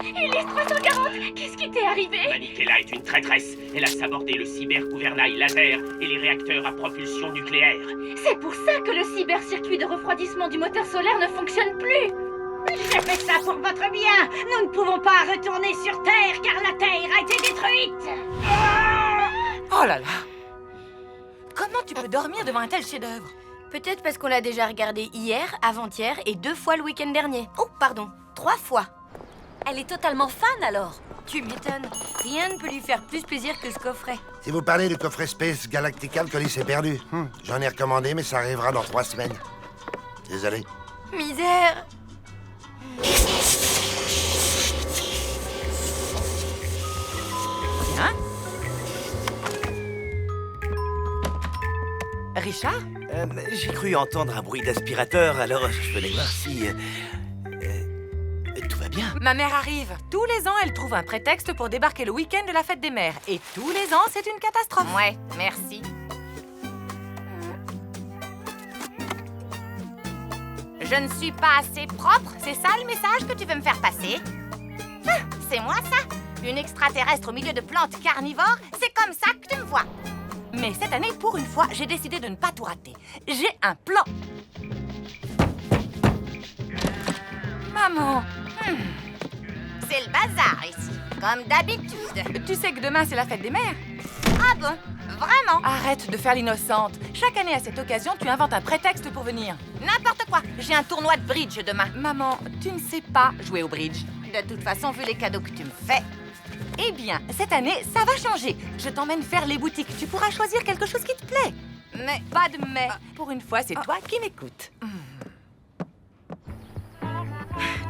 Ulysse 340, qu'est-ce qui t'est arrivé? Manikela est une traîtresse. Elle a sabordé le cyber-gouvernail laser et les réacteurs à propulsion nucléaire. C'est pour ça que le cyber-circuit de refroidissement du moteur solaire ne fonctionne plus. J'ai fait ça pour votre bien. Nous ne pouvons pas retourner sur Terre car la Terre a été détruite. Oh là là! Comment tu peux dormir devant un tel chef-d'œuvre? Peut-être parce qu'on l'a déjà regardé hier, avant-hier et 2 fois le week-end dernier. Oh, pardon, 3 fois. Elle est totalement fan alors. Tu m'étonnes. Rien ne peut lui faire plus plaisir que ce coffret. Si vous parlez du coffret Space Galactica, le colis est perdu. J'en ai recommandé, mais ça arrivera dans 3 semaines. Désolé. Misère. Hein? Richard? J'ai cru entendre un bruit d'aspirateur, alors je venais voir si... tout va bien. Ma mère arrive. Tous les ans, elle trouve un prétexte pour débarquer le week-end de la fête des mères. Et tous les ans, c'est une catastrophe. Ouais, merci. Je ne suis pas assez propre, c'est ça le message que tu veux me faire passer? Ah, c'est moi ça? Une extraterrestre au milieu de plantes carnivores? C'est comme ça que tu me vois? Mais cette année, pour une fois, j'ai décidé de ne pas tout rater. J'ai un plan. Maman. C'est le bazar ici, comme d'habitude. Tu sais que demain, c'est la fête des mères? Ah bon? Vraiment? Arrête de faire l'innocente. Chaque année, à cette occasion, tu inventes un prétexte pour venir. N'importe quoi. J'ai un tournoi de bridge demain. Maman, tu ne sais pas jouer au bridge. De toute façon, vu les cadeaux que tu me fais. Eh bien, cette année, ça va changer. Je t'emmène faire les boutiques. Tu pourras choisir quelque chose qui te plaît. Mais... Pas de mais. Pour une fois, c'est toi qui m'écoutes.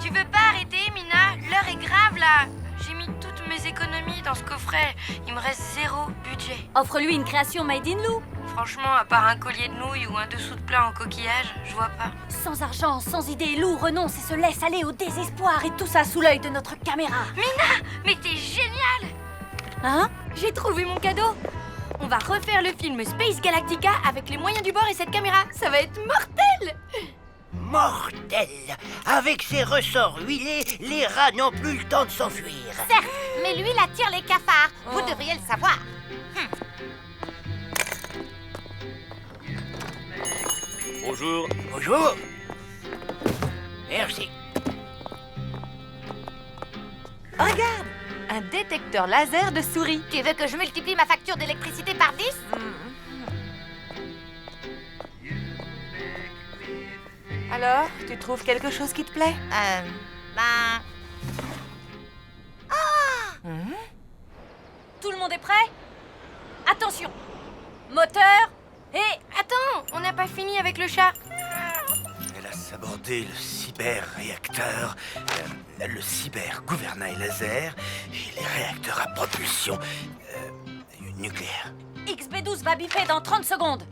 Tu veux pas arrêter, Mina? L'heure est grave, là. J'ai mis toutes mes économies dans ce coffret. Il me reste 0 budget. Offre-lui une création made in Lou. Franchement, à part un collier de nouilles ou un dessous de plat en coquillage, je vois pas. Sans argent, sans idée, Lou renonce et se laisse aller au désespoir. Et tout ça sous l'œil de notre caméra. Mina, mais t'es géniale! Hein? J'ai trouvé mon cadeau. On va refaire le film Space Galactica avec les moyens du bord et cette caméra. Ça va être mortel! Mortel! Avec ses ressorts huilés, les rats n'ont plus le temps de s'enfuir. Certes, mais lui, il attire les cafards. Vous devriez le savoir. Bonjour. Bonjour. Merci. Regarde, un détecteur laser de souris. Tu veux que je multiplie ma facture d'électricité par 10? Alors, tu trouves quelque chose qui te plaît? Ben... Tout le monde est prêt? Attention. Moteur et... Attends, on n'a pas fini avec le chat. Elle a sabordé le cyber-réacteur, le cyber-gouvernail laser et les réacteurs à propulsion nucléaire. XB12 va bipper dans 30 secondes.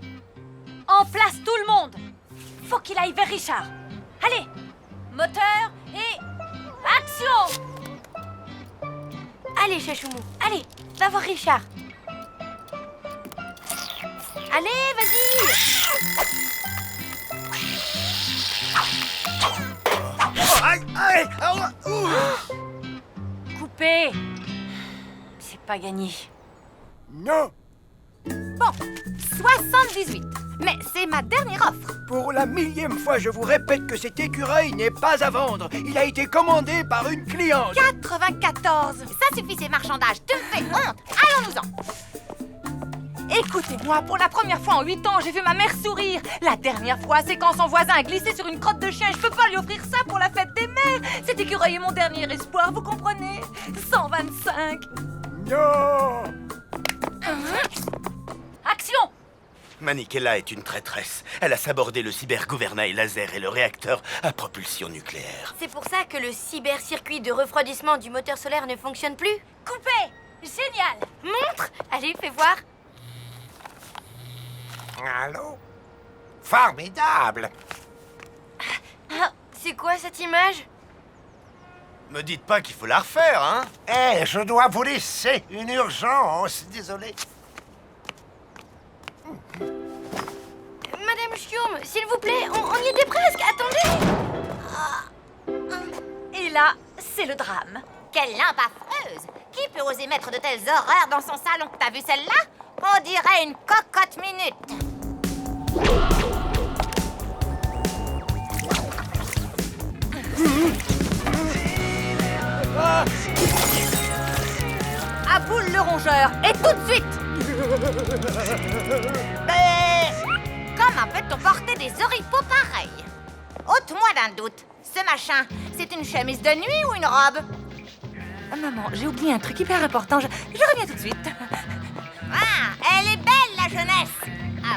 En place tout le monde. Faut qu'il aille vers Richard. Allez, moteur et... action! Allez, Chachoumou, allez, va voir Richard. Allez, vas-y! Coupé. C'est pas gagné. Non. Bon, 78. Mais c'est ma dernière offre. Pour la 1000e fois, je vous répète que cet écureuil n'est pas à vendre. Il a été commandé par une cliente. 94. Ça suffit ces marchandages. Tu me fais honte. Allons-nous-en. Écoutez-moi, pour la première fois en 8 ans, j'ai vu ma mère sourire. La dernière fois, c'est quand son voisin a glissé sur une crotte de chien. Je peux pas lui offrir ça pour la fête des mères. Cet écureuil est mon dernier espoir, vous comprenez? 125. Non. Action! Manikela est une traîtresse. Elle a sabordé le cybergouvernail laser et le réacteur à propulsion nucléaire. C'est pour ça que le cyber-circuit de refroidissement du moteur solaire ne fonctionne plus? Coupé! Génial! Montre! Allez, fais voir. Allô? Formidable! Ah, c'est quoi cette image? Me dites pas qu'il faut la refaire, hein? Eh, je dois vous laisser. Une urgence, désolé. Madame Chium, s'il vous plaît, on y était presque. Attendez! Et là, c'est le drame. Quelle lampe affreuse! Qui peut oser mettre de telles horreurs dans son salon? T'as vu celle-là? On dirait une cocotte minute. À boule le rongeur, et tout de suite! Comment peut-on porter des oripeaux pareils? Ôte-moi d'un doute. Ce machin, c'est une chemise de nuit ou une robe? Maman, j'ai oublié un truc hyper important. Je reviens tout de suite. Ah, elle est belle, la jeunesse!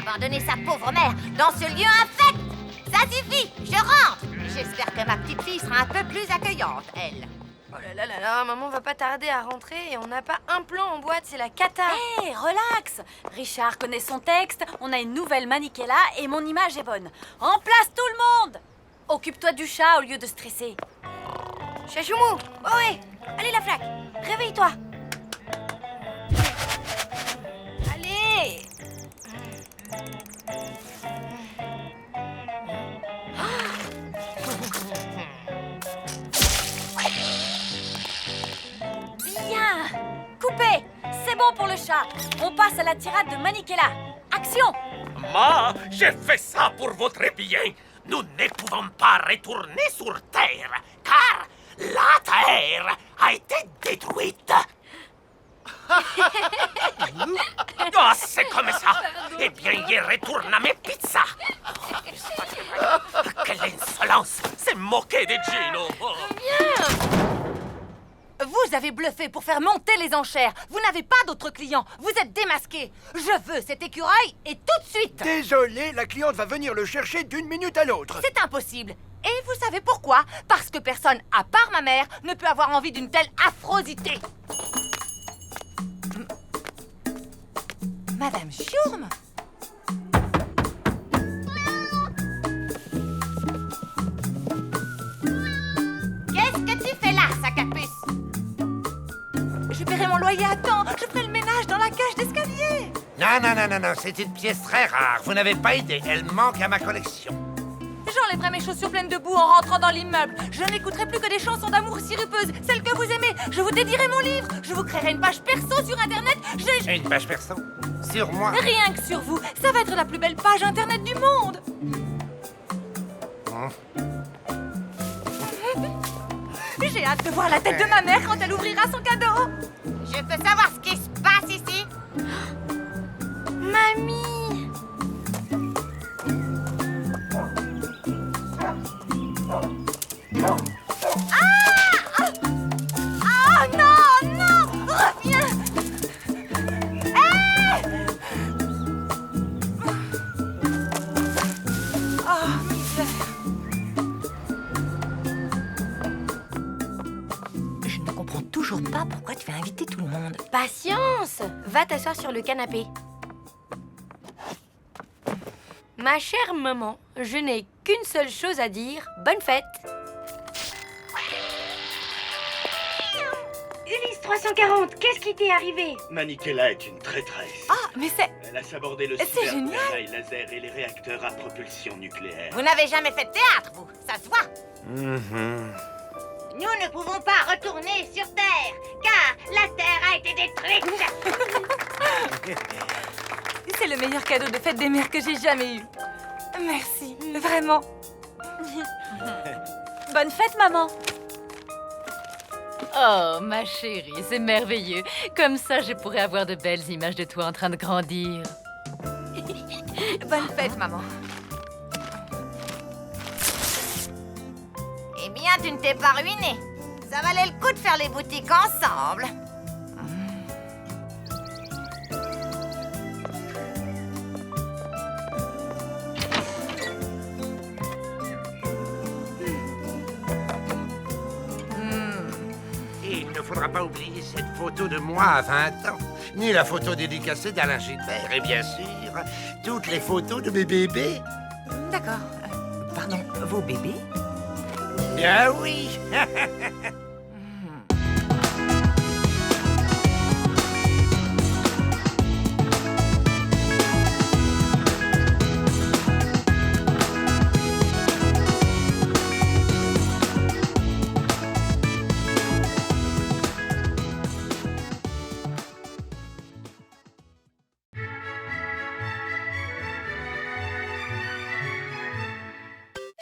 Abandonner sa pauvre mère dans ce lieu infect! Ça suffit, je rentre! J'espère que ma petite fille sera un peu plus accueillante, elle. Oh là là là là, maman va pas tarder à rentrer et on n'a pas un plan en boîte, c'est la cata. Hé, relax. Richard connaît son texte, on a une nouvelle Manikela et mon image est bonne. En place tout le monde! Occupe-toi du chat au lieu de stresser. Chachoumou! Oh ouais! Allez la flaque! Réveille-toi! Allez! Bien! Coupé! C'est bon pour le chat. On passe à la tirade de Manikela. Action! Moi, j'ai fait ça pour votre bien. Nous ne pouvons pas retourner sur Terre, car la Terre a été détruite. Oh, c'est comme ça. Eh bien, y retourne à mes pizzas. Quelle insolence. C'est moquer de Gino. Vous avez bluffé pour faire monter les enchères. Vous n'avez pas d'autres clients. Vous êtes démasqués. Je veux cet écureuil et tout de suite. Désolé, la cliente va venir le chercher d'une minute à l'autre. C'est impossible. Et vous savez pourquoi? Parce que personne, à part ma mère, ne peut avoir envie d'une telle affrosité. Madame Schurm? Qu'est-ce que tu fais là, sac à puce? Je paierai mon loyer à temps. Je ferai le ménage dans la cage d'escalier. Non, c'est une pièce très rare. Vous n'avez pas idée, elle manque à ma collection. J'enlèverai mes chaussures pleines de boue en rentrant dans l'immeuble. Je n'écouterai plus que des chansons d'amour sirupeuses, celles que vous aimez. Je vous dédierai mon livre. Je vous créerai une page perso sur Internet. Une page perso? Sur moi? Rien que sur vous. Ça va être la plus belle page Internet du monde. J'ai hâte de voir la tête de ma mère quand elle ouvrira son cadeau. Je peux savoir ce qui se passe ici? Mamie! Ah non, non! Reviens! Oh, misère! Je ne comprends toujours pas pourquoi tu vas inviter tout le monde. Patience! Va t'asseoir sur le canapé. Ma chère maman, je n'ai qu'une seule chose à dire. Bonne fête! Ulysse 340, qu'est-ce qui t'est arrivé? Manichella est une traîtresse. Ah, mais c'est... Elle a sabordé le C'est génial. cybergouvernail laser et les réacteurs à propulsion nucléaire. Vous n'avez jamais fait de théâtre, vous. Ça se voit. Nous ne pouvons pas retourner sur Terre, car la Terre a été détruite. C'est le meilleur cadeau de fête des mères que j'ai jamais eu. Merci, vraiment. Bonne fête, maman. Oh, ma chérie, c'est merveilleux. Comme ça, je pourrais avoir de belles images de toi en train de grandir. Bonne fête, maman. Eh bien, tu ne t'es pas ruiné. Ça valait le coup de faire les boutiques ensemble. Il ne faudra pas oublier cette photo de moi à 20 ans, ni la photo dédicacée d'Alain Gilbert, et bien sûr, toutes les photos de mes bébés. D'accord. Pardon, vos bébés? Bien oui.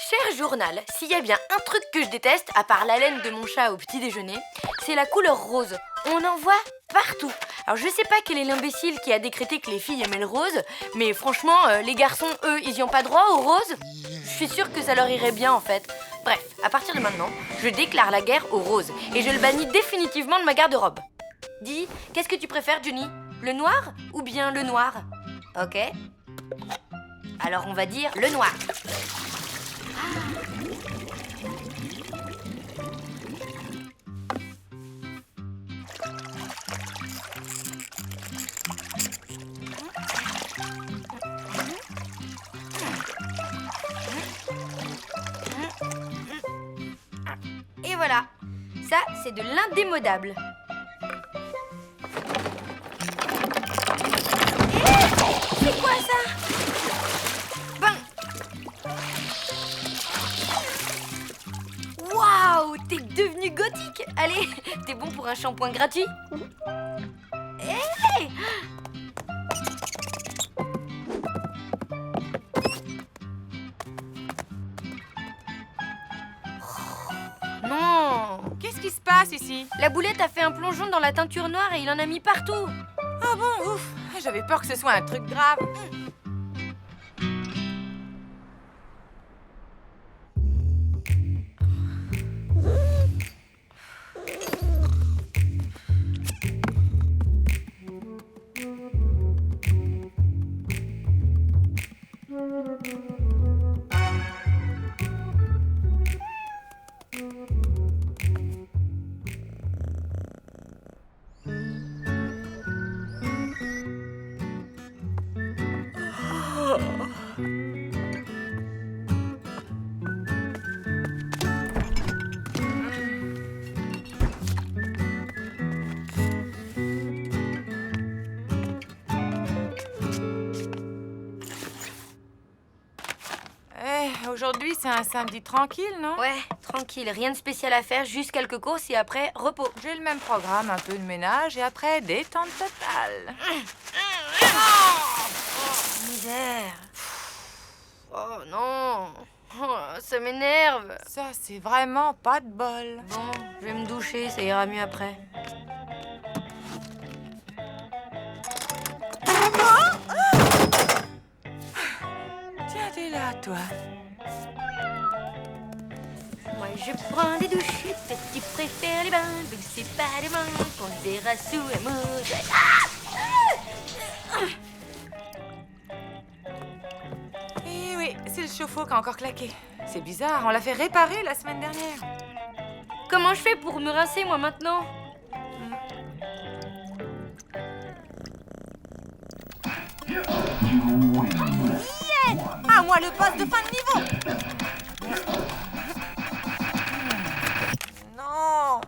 Cher journal, s'il y a bien un truc que je déteste, à part l'haleine de mon chat au petit déjeuner, c'est la couleur rose. On en voit partout. Alors je sais pas quel est l'imbécile qui a décrété que les filles aimaient le rose, mais franchement, les garçons, eux, ils y ont pas droit au rose. Je suis sûre que ça leur irait bien en fait. Bref, à partir de maintenant, je déclare la guerre au rose et je le bannis définitivement de ma garde-robe. Dis, qu'est-ce que tu préfères, Johnny? Le noir ou bien le noir? Ok. Alors on va dire le noir. Et voilà, ça c'est de l'indémodable. C'est quoi ça? Waouh, t'es devenu gothique. Allez, t'es bon pour un shampoing gratuit. Hey! Non. Qu'est-ce qui se passe ici? La boulette a fait un plongeon dans la teinture noire et il en a mis partout. Ah bon, ouf. J'avais peur que ce soit un truc grave. Aujourd'hui, c'est un samedi tranquille, non? Ouais, tranquille. Rien de spécial à faire, juste quelques courses et après, repos. J'ai le même programme, un peu de ménage et après, détente totale. Misère. Oh non. Oh, ça m'énerve. Ça, c'est vraiment pas de bol. Bon, je vais me doucher, ça ira mieux après. Tiens, t'es là, toi. Moi, je prends des douchettes, tu préfères les bains, donc c'est pas demain qu'on se verra sous la mousse. Eh oui, c'est le chauffe-eau qui a encore claqué. C'est bizarre, on l'a fait réparer la semaine dernière. Comment je fais pour me rincer, moi, maintenant? Yeah! Ah, moi, le poste de fin de niveau! Non!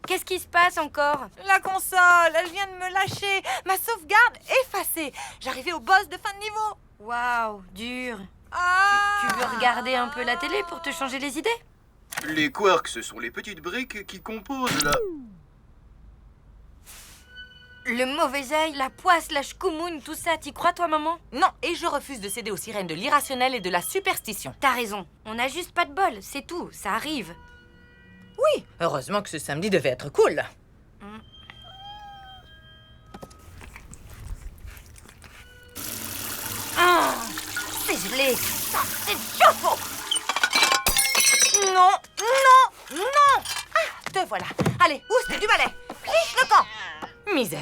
Qu'est-ce qui se passe encore? La console, elle vient de me lâcher. Ma sauvegarde effacée. J'arrivais au boss de fin de niveau. Waouh, dur. Ah! Tu veux regarder un peu la télé pour te changer les idées? Les quarks, ce sont les petites briques qui composent la... Le mauvais œil, la poisse, la shkumoun, tout ça, t'y crois toi, maman? Non, et je refuse de céder aux sirènes de l'irrationnel et de la superstition. T'as raison, on a juste pas de bol, c'est tout, ça arrive. Oui, heureusement que ce samedi devait être cool. Ah, c'est gelé, ça, c'est chaud. Non, non, non. Ah, te voilà. Allez, oust du balai. Liche le camp. Misère.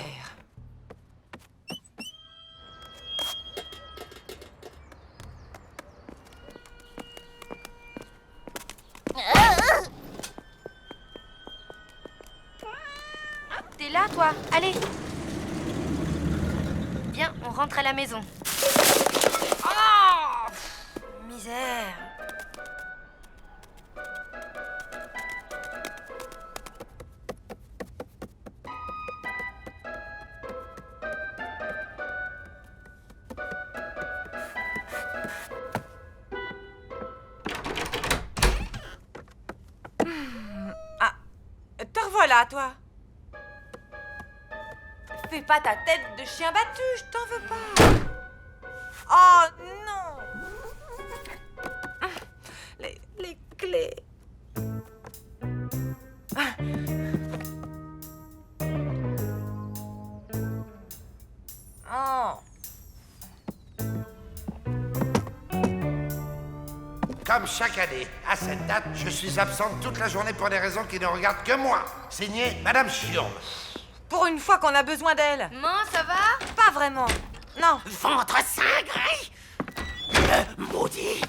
T'es là, toi? Allez. Viens, on rentre à la maison. Oh, misère. Te revoilà, toi. Fais pas ta tête de chien battu, je t'en veux pas. Oh non. Les clés. Oh. Comme chaque année, à cette date, je suis absente toute la journée pour des raisons qui ne regardent que moi. Signé Madame Chion. Pour une fois qu'on a besoin d'elle. Maman, ça va? Pas vraiment. Non. Ventre cingré! Maudit!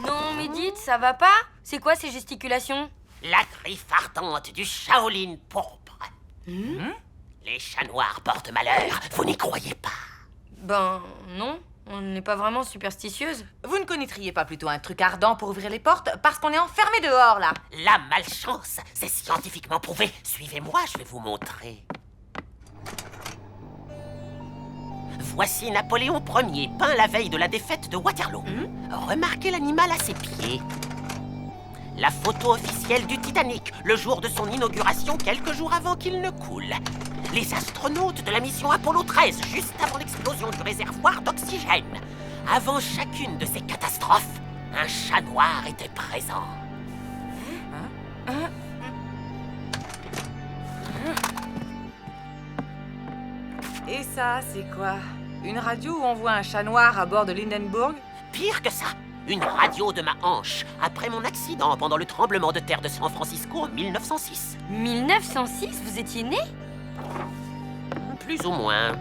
Non, Médite, ça va pas? C'est quoi ces gesticulations? La griffe ardente du Shaolin pourpre. Les chats noirs portent malheur, vous n'y croyez pas? Ben, non. On n'est pas vraiment superstitieuse. Vous ne connaîtriez pas plutôt un truc ardent pour ouvrir les portes parce qu'on est enfermé dehors, là? La malchance, c'est scientifiquement prouvé. Suivez-moi, je vais vous montrer. Voici Napoléon Ier, peint la veille de la défaite de Waterloo. Remarquez l'animal à ses pieds. La photo officielle du Titanic, le jour de son inauguration, quelques jours avant qu'il ne coule. Les astronautes de la mission Apollo 13, juste avant l'explosion du réservoir d'oxygène. Avant chacune de ces catastrophes, un chat noir était présent. Et ça, c'est quoi? Une radio où on voit un chat noir à bord de l'Hindenburg? Pire que ça, une radio de ma hanche, après mon accident pendant le tremblement de terre de San Francisco en 1906. 1906? Vous étiez né? Plus ou moins.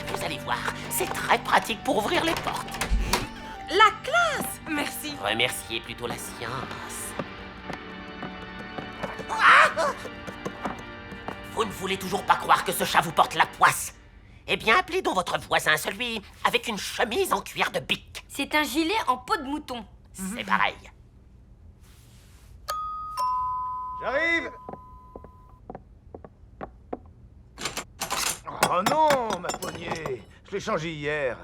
Vous allez voir, c'est très pratique pour ouvrir les portes. La classe! Merci. Remerciez plutôt la science. Vous ne voulez toujours pas croire que ce chat vous porte la poisse? Eh bien, appelez donc votre voisin, celui avec une chemise en cuir de bique. C'est un gilet en peau de mouton. C'est pareil. J'arrive! Oh non, ma poignée! Je l'ai changée hier.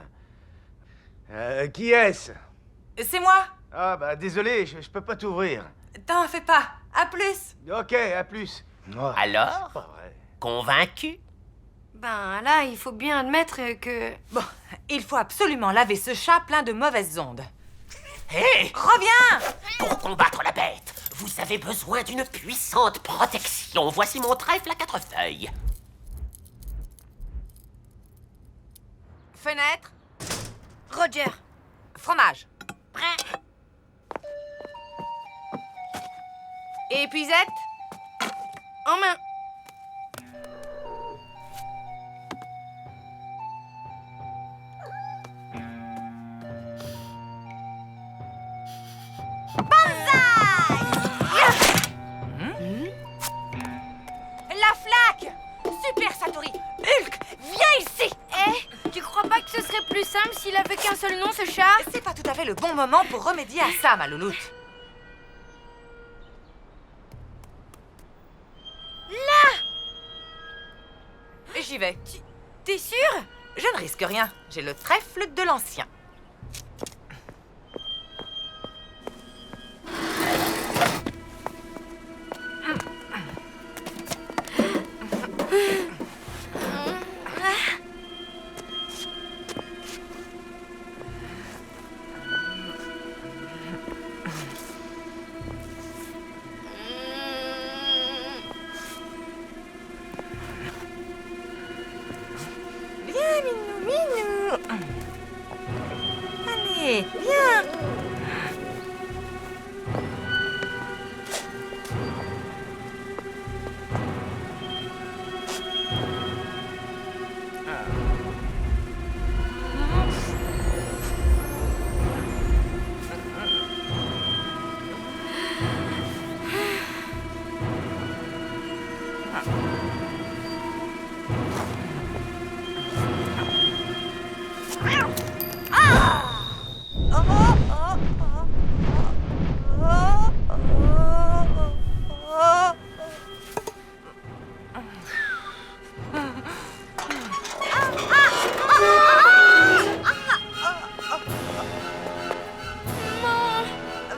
Qui est-ce? C'est moi. Ah bah désolé, je peux pas t'ouvrir. T'en fais pas. À plus. Ok, à plus. Oh, Alors? pas vrai. Convaincu? Ben là, il faut bien admettre que... Bon, il faut absolument laver ce chat plein de mauvaises ondes. Hé! Reviens! Pour combattre la bête, vous avez besoin d'une puissante protection. Voici mon trèfle à 4 feuilles. Fenêtre. Roger. Fromage. Prêt. Épuisette. En main. La flaque. Super, Satori. Hulk, viens ici. Tu crois pas que ce serait plus simple s'il avait qu'un seul nom, ce chat? C'est pas tout à fait le bon moment pour remédier à ça, ma louloute. j'y vais. T'es sûr? Je ne risque rien. J'ai le trèfle de l'ancien. Allez, viens.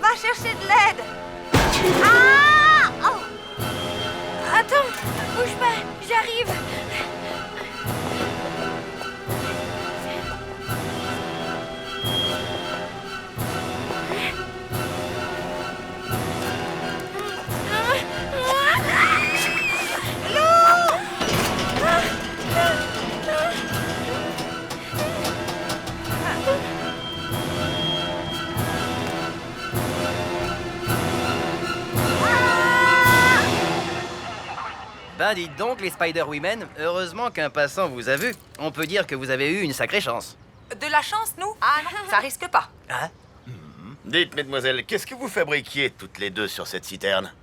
Va chercher de l'aide. Attends, bouge pas, j'arrive. Ben dites donc les Spider-Women, heureusement qu'un passant vous a vu. On peut dire que vous avez eu une sacrée chance. De la chance, nous? Ah non, ça risque pas. Hein? Dites, mesdemoiselles, qu'est-ce que vous fabriquiez toutes les deux sur cette citerne?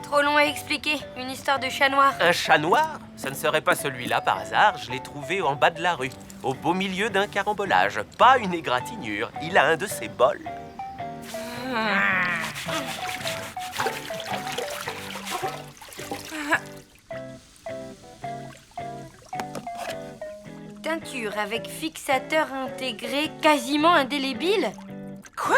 Trop long à expliquer, une histoire de chat noir. Un chat noir? Ça ne serait pas celui-là par hasard, je l'ai trouvé en bas de la rue, au beau milieu d'un carambolage. Pas une égratignure, il a un de ses bols. Teinture avec fixateur intégré quasiment indélébile. Quoi?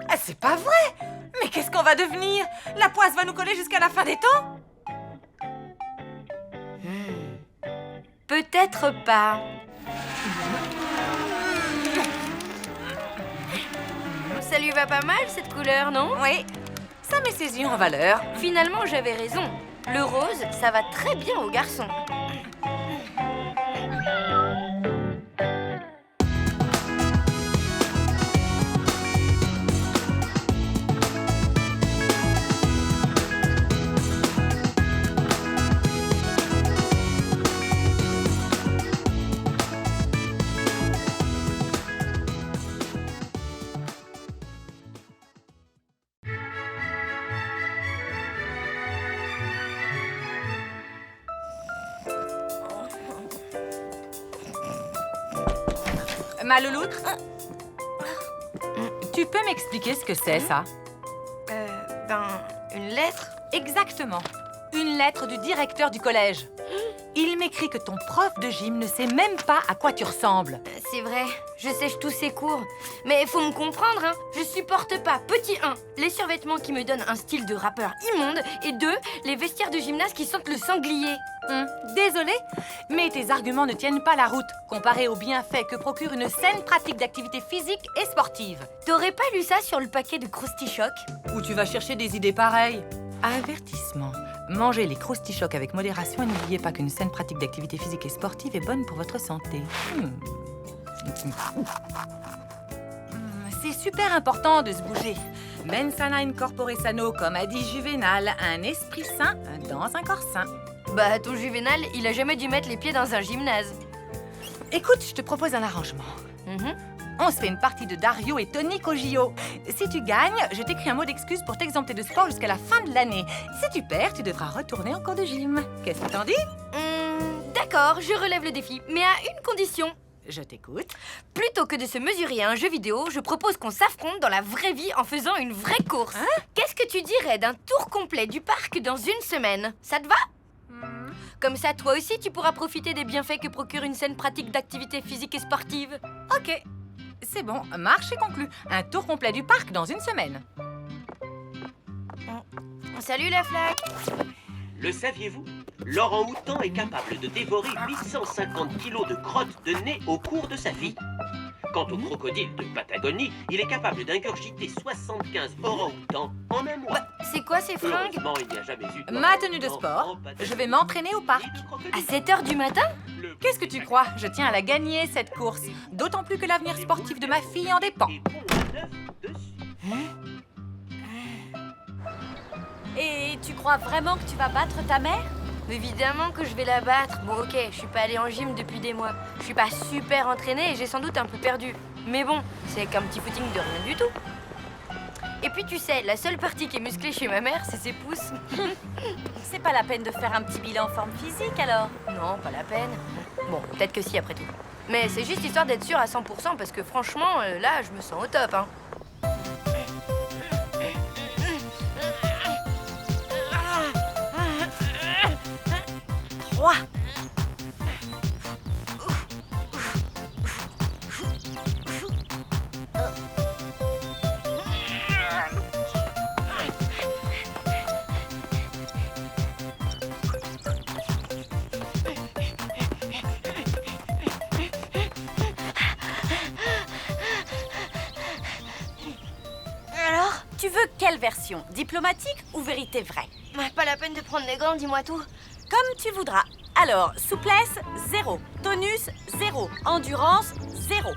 Ah, c'est pas vrai! Mais qu'est-ce qu'on va devenir? La poisse va nous coller jusqu'à la fin des temps? Peut-être pas. Ça lui va pas mal cette couleur, non? Oui, ça met ses yeux en valeur. Finalement, j'avais raison. Le rose, ça va très bien aux garçons. Ma louloute, tu peux m'expliquer ce que c'est, ça? Une lettre? Exactement. Une lettre du directeur du collège. Il m'écrit que ton prof de gym ne sait même pas à quoi tu ressembles. C'est vrai, je sèche tous ses cours. Mais il faut me comprendre, hein. Je supporte pas, petit 1, les survêtements qui me donnent un style de rappeur immonde, et 2, les vestiaires de gymnase qui sentent le sanglier. Désolée, mais tes arguments ne tiennent pas la route, comparés aux bienfaits que procure une saine pratique d'activité physique et sportive. T'aurais pas lu ça sur le paquet de Krusty Choc? Où tu vas chercher des idées pareilles? Avertissement. Mangez les Krusty Choc avec modération et n'oubliez pas qu'une saine pratique d'activité physique et sportive est bonne pour votre santé. C'est super important de se bouger. Mens sana in corpore sano, comme a dit Juvénal, un esprit sain dans un corps sain. Bah, ton Juvénal, il a jamais dû mettre les pieds dans un gymnase. Écoute, je te propose un arrangement. On se fait une partie de Dario et Tonic au JO. Si tu gagnes, je t'écris un mot d'excuse pour t'exempter de sport jusqu'à la fin de l'année. Si tu perds, tu devras retourner en cours de gym. Qu'est-ce que t'en dis? D'accord, je relève le défi, mais à une condition. Je t'écoute. Plutôt que de se mesurer à un jeu vidéo, je propose qu'on s'affronte dans la vraie vie en faisant une vraie course. Qu'est-ce que tu dirais d'un tour complet du parc dans une semaine? Ça te va? Comme ça, toi aussi, tu pourras profiter des bienfaits que procure une saine pratique d'activité physique et sportive. Ok, c'est bon, marche est conclue. Un tour complet du parc dans une semaine. Salut la flaque. Le saviez-vous? L'orang-outan est capable de dévorer 850 kilos de crottes de nez au cours de sa vie. Quant au crocodile de Patagonie, il est capable d'ingurgiter 75 orang-outans en un mois. C'est quoi ces fringues? Heureusement, il n'y a jamais eu de Ma tenue de sport, je vais m'entraîner au parc. À 7 h du matin? Qu'est-ce que tu crois? Je tiens à la gagner, cette course. D'autant plus que l'avenir sportif de ma fille en dépend. Et tu crois vraiment que tu vas battre ta mère? Évidemment que je vais la battre. Bon, ok, je suis pas allée en gym depuis des mois. Je suis pas super entraînée et j'ai sans doute un peu perdu. Mais bon, c'est qu'un petit footing de rien du tout. Et puis tu sais, la seule partie qui est musclée chez ma mère, c'est ses pouces. C'est pas la peine de faire un petit bilan forme physique alors? Non, pas la peine. Bon, peut-être que si après tout. Mais c'est juste histoire d'être sûre à 100% parce que franchement, là, je me sens au top, hein. Alors, tu veux quelle version? Diplomatique ou vérité vraie? Pas la peine de prendre les gants, dis-moi tout. Comme tu voudras. Alors, souplesse, 0. Tonus, 0. Endurance, 0.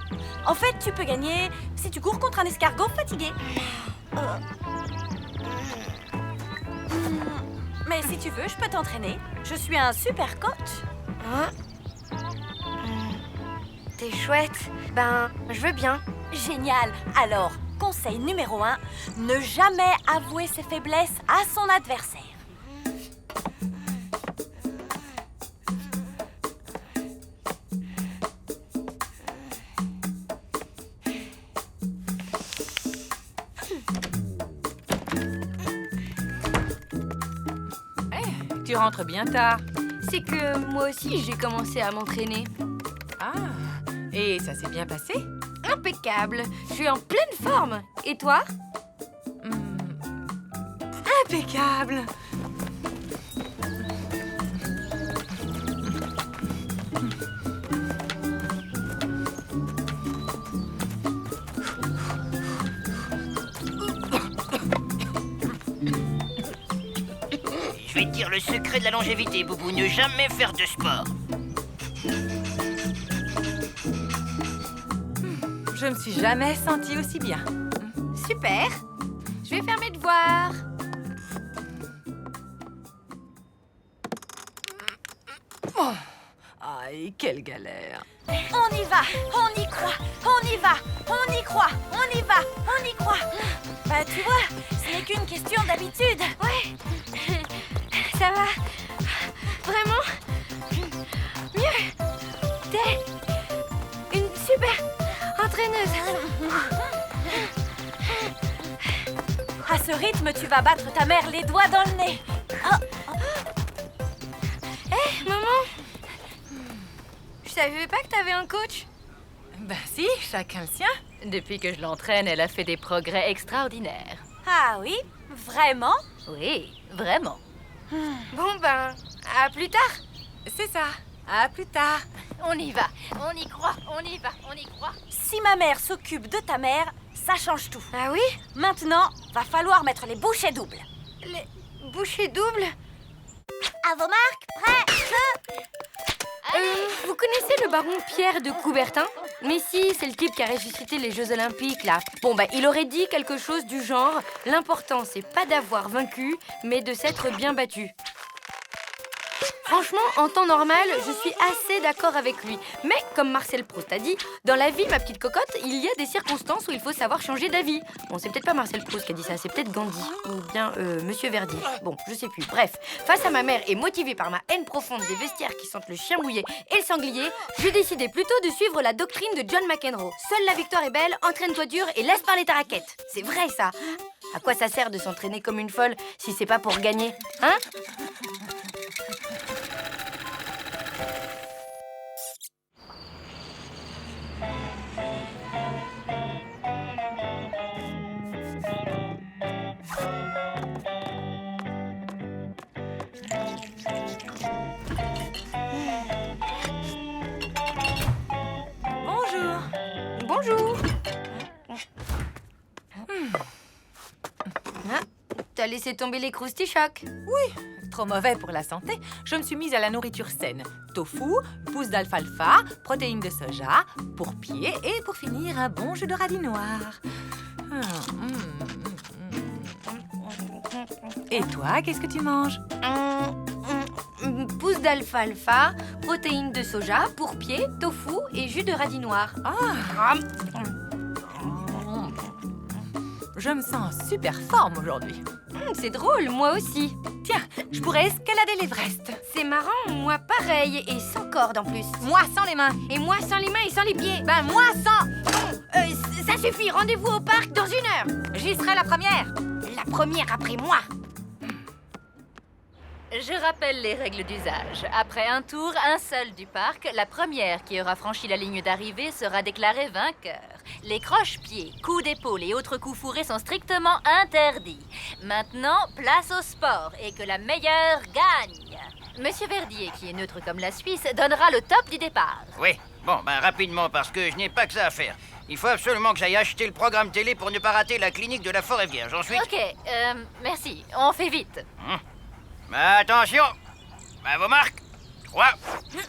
En fait, tu peux gagner si tu cours contre un escargot fatigué. Mais si tu veux, je peux t'entraîner. Je suis un super coach. Hein? T'es chouette. Ben, je veux bien. Génial. Alors, conseil numéro 1, ne jamais avouer ses faiblesses à son adversaire. Tu rentres bien tard. C'est que moi aussi, j'ai commencé à m'entraîner. Ah, et ça s'est bien passé? Impeccable. Je suis en pleine forme. Et toi? Impeccable. Je vais te dire le secret de la longévité, Boubou, ne jamais faire de sport. Je me suis jamais sentie aussi bien. Super. Je vais faire mes devoirs. Oh. Aïe, quelle galère. On y va, on y croit, on y va, on y croit, on y va, on y croit. Bah tu vois, ce n'est qu'une question d'habitude. Ouais, ça va. Vraiment mieux. T'es une super entraîneuse. À ce rythme, tu vas battre ta mère les doigts dans le nez. Hé, maman. Je savais pas que t'avais un coach. Ben si, chacun le sien. Depuis que je l'entraîne, elle a fait des progrès extraordinaires. Ah oui? Vraiment? Oui, vraiment. Bon ben, à plus tard. C'est ça. À plus tard. On y va, on y croit, on y va, on y croit. Si ma mère s'occupe de ta mère, ça change tout. Ah oui? Maintenant, va falloir mettre les bouchées doubles. Les bouchées doubles? À vos marques, prêts, feu! Vous connaissez le baron Pierre de Coubertin? Mais si, c'est le type qui a ressuscité les Jeux Olympiques, là. Bon, bah, il aurait dit quelque chose du genre « L'important, c'est pas d'avoir vaincu, mais de s'être bien battu ». Franchement, en temps normal, je suis assez d'accord avec lui. Mais, comme Marcel Proust a dit, dans la vie, ma petite cocotte, il y a des circonstances où il faut savoir changer d'avis. Bon, c'est peut-être pas Marcel Proust qui a dit ça, c'est peut-être Gandhi. Ou bien Monsieur Verdier. Bon, je sais plus. Bref, face à ma mère et motivée par ma haine profonde des vestiaires qui sentent le chien mouillé et le sanglier, j'ai décidé plutôt de suivre la doctrine de John McEnroe. Seule la victoire est belle, entraîne-toi dur et laisse parler ta raquette. C'est vrai, ça. À quoi ça sert de s'entraîner comme une folle si c'est pas pour gagner, hein? t'as laissé tomber les croustichocs. Oui, trop mauvais pour la santé. Je me suis mise à la nourriture saine. Tofu, pousses d'alfalfa, protéines de soja, pourpier et pour finir, un bon jus de radis noir. Et toi, qu'est-ce que tu manges? Pousses d'alfalfa, protéines de soja, pourpier, tofu et jus de radis noir. Je me sens en super forme aujourd'hui. C'est drôle, moi aussi. Tiens, je pourrais escalader l'Everest. C'est marrant, moi pareil, et sans corde en plus. Moi sans les mains. Et moi sans les mains et sans les pieds. Ben moi sans... Ça suffit, rendez-vous au parc dans 1 heure. J'y serai la première. La première après moi. Je rappelle les règles d'usage. Après un tour, un seul du parc, la première qui aura franchi la ligne d'arrivée sera déclarée vainqueur. Les croche-pieds, coups d'épaule et autres coups fourrés sont strictement interdits. Maintenant, place au sport et que la meilleure gagne. Monsieur Verdier, qui est neutre comme la Suisse, donnera le top du départ. Oui, bon, ben rapidement, parce que je n'ai pas que ça à faire. Il faut absolument que j'aille acheter le programme télé pour ne pas rater la clinique de la Forêt Vierge. Ensuite... Ok, merci. On fait vite. Attention, à vos marques. 3, 2, 1.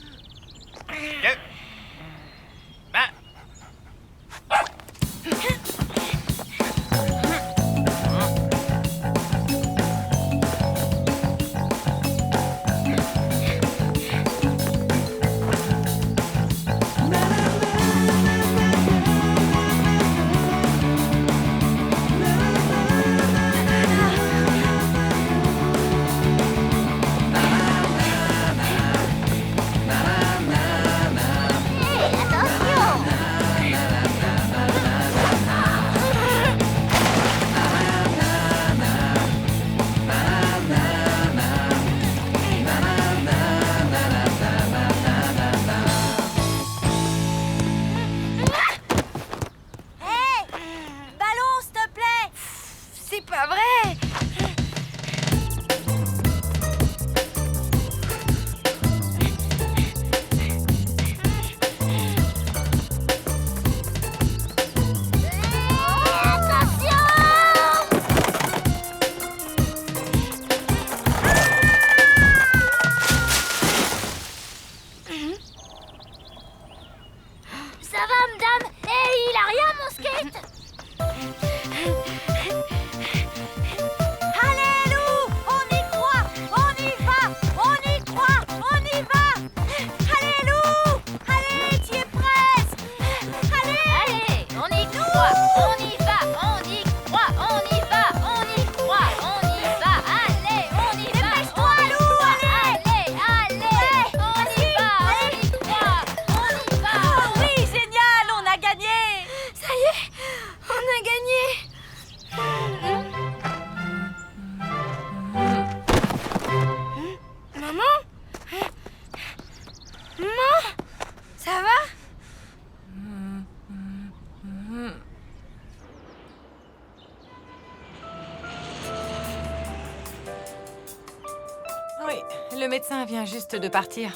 Oui, le médecin vient juste de partir.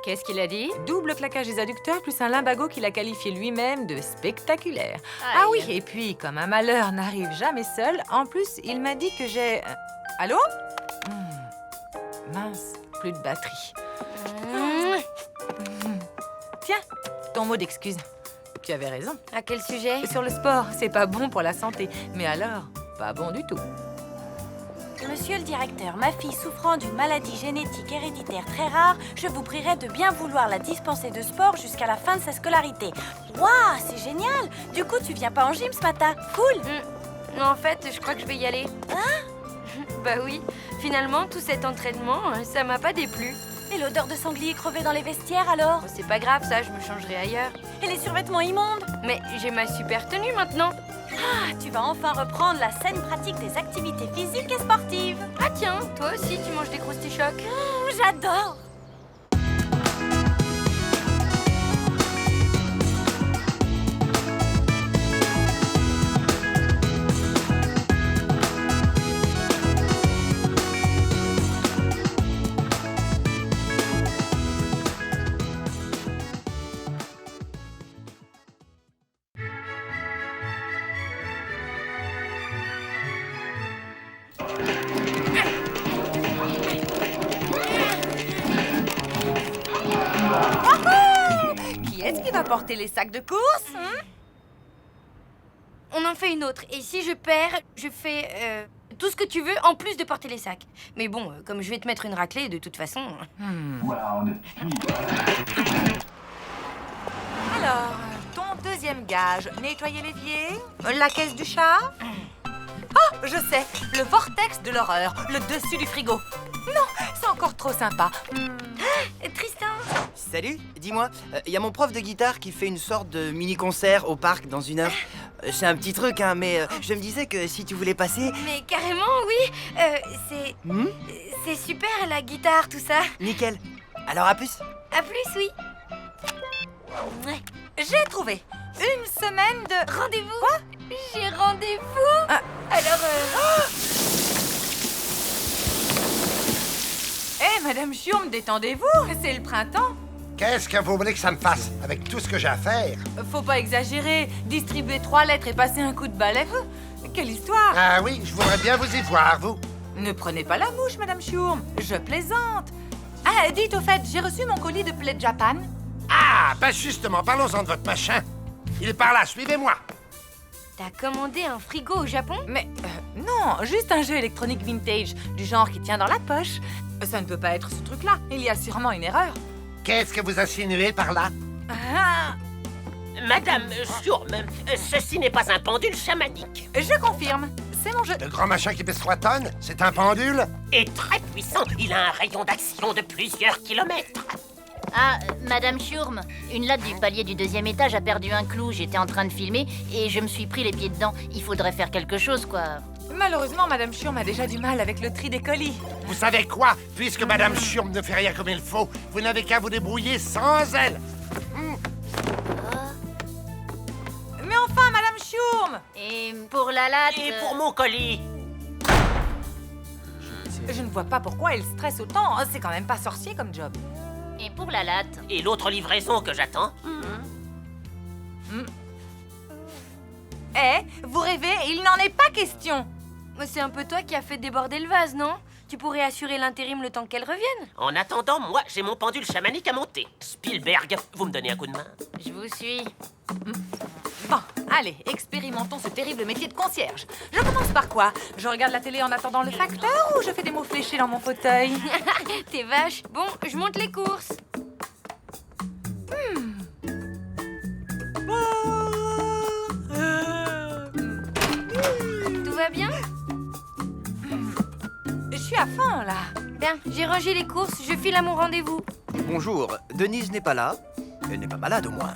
Qu'est-ce qu'il a dit? Double claquage des adducteurs plus un limbago qu'il a qualifié lui-même de spectaculaire. Aïe. Ah oui, et puis, comme un malheur n'arrive jamais seul, en plus, il m'a dit que j'ai... Allô? Mince, plus de batterie. Tiens, ton mot d'excuse. Tu avais raison. À quel sujet? Sur le sport, c'est pas bon pour la santé. Mais alors, pas bon du tout. Monsieur le directeur, ma fille souffrant d'une maladie génétique héréditaire très rare, je vous prierai de bien vouloir la dispenser de sport jusqu'à la fin de sa scolarité. Waouh, c'est génial! Du coup, tu viens pas en gym ce matin? Cool! En fait, je crois que je vais y aller. Hein? Bah oui, finalement, tout cet entraînement, ça m'a pas déplu. Et l'odeur de sanglier crevé dans les vestiaires alors? Oh, c'est pas grave, ça, je me changerai ailleurs. Et les survêtements immondes? Mais j'ai ma super tenue maintenant. Ah, tu vas enfin reprendre la saine pratique des activités physiques et sportives. Ah tiens, toi aussi tu manges des croustichocs. J'adore! va porter les sacs de course On en fait une autre. Et si je perds, je fais tout ce que tu veux en plus de porter les sacs. Mais bon, comme je vais te mettre une raclée, de toute façon... Alors, ton deuxième gage, nettoyer l'évier, la caisse du chat. Oh, je sais, le vortex de l'horreur, le dessus du frigo. Non, c'est encore trop sympa. Tristan. Salut, dis-moi, y a mon prof de guitare qui fait une sorte de mini-concert au parc dans 1 heure. C'est un petit truc, hein, mais je me disais que si tu voulais passer... Mais carrément, oui. C'est super, la guitare, tout ça. Nickel. Alors à plus. À plus, oui. J'ai trouvé une semaine de... Rendez-vous. Quoi? J'ai rendez-vous. Alors... Madame Chiourme, détendez-vous, c'est le printemps. Qu'est-ce que vous voulez que ça me fasse avec tout ce que j'ai à faire? Faut pas exagérer, distribuer 3 lettres et passer un coup de balai. Quelle histoire! Ah oui, je voudrais bien vous y voir, vous. Ne prenez pas la mouche, Madame Chiourme, je plaisante. Ah, dites au fait, j'ai reçu mon colis de Play Japan. Ah, ben justement, parlons-en de votre machin. Il est par là, suivez-moi. T'as commandé un frigo au Japon? Mais non, juste un jeu électronique vintage, du genre qui tient dans la poche. Ça ne peut pas être ce truc-là, il y a sûrement une erreur. Qu'est-ce que vous insinuez par là? Madame Chiourme, ceci n'est pas un pendule chamanique. Je confirme, c'est mon jeu. Le grand machin qui pèse 3 tonnes, c'est un pendule? Et très puissant, il a un rayon d'action de plusieurs kilomètres. Ah, Madame Chiourme, une latte du palier du 2e étage a perdu un clou. J'étais en train de filmer et je me suis pris les pieds dedans. Il faudrait faire quelque chose, quoi. Malheureusement, Madame Chiourme a déjà du mal avec le tri des colis. Vous savez quoi? Puisque Madame Chiourme ne fait rien comme il faut, vous n'avez qu'à vous débrouiller sans elle. Mais enfin, Madame Chiourme! Et pour la latte... Et pour mon colis? Je ne vois pas pourquoi elle stresse autant. C'est quand même pas sorcier comme job. Et pour la latte? Et l'autre livraison que j'attends? Vous rêvez? Il n'en est pas question. C'est un peu toi qui as fait déborder le vase, non? Tu pourrais assurer l'intérim le temps qu'elle revienne. En attendant, moi, j'ai mon pendule chamanique à monter. Spielberg, vous me donnez un coup de main? Je vous suis. Bon, allez, expérimentons ce terrible métier de concierge. Je commence par quoi? Je regarde la télé en attendant le facteur ou je fais des mots fléchés dans mon fauteuil? T'es vache. Bon, je monte les courses. Tout va bien? Je suis à fond, là. Bien, j'ai rangé les courses, je file à mon rendez-vous. Bonjour, Denise n'est pas là. Elle n'est pas malade, au moins.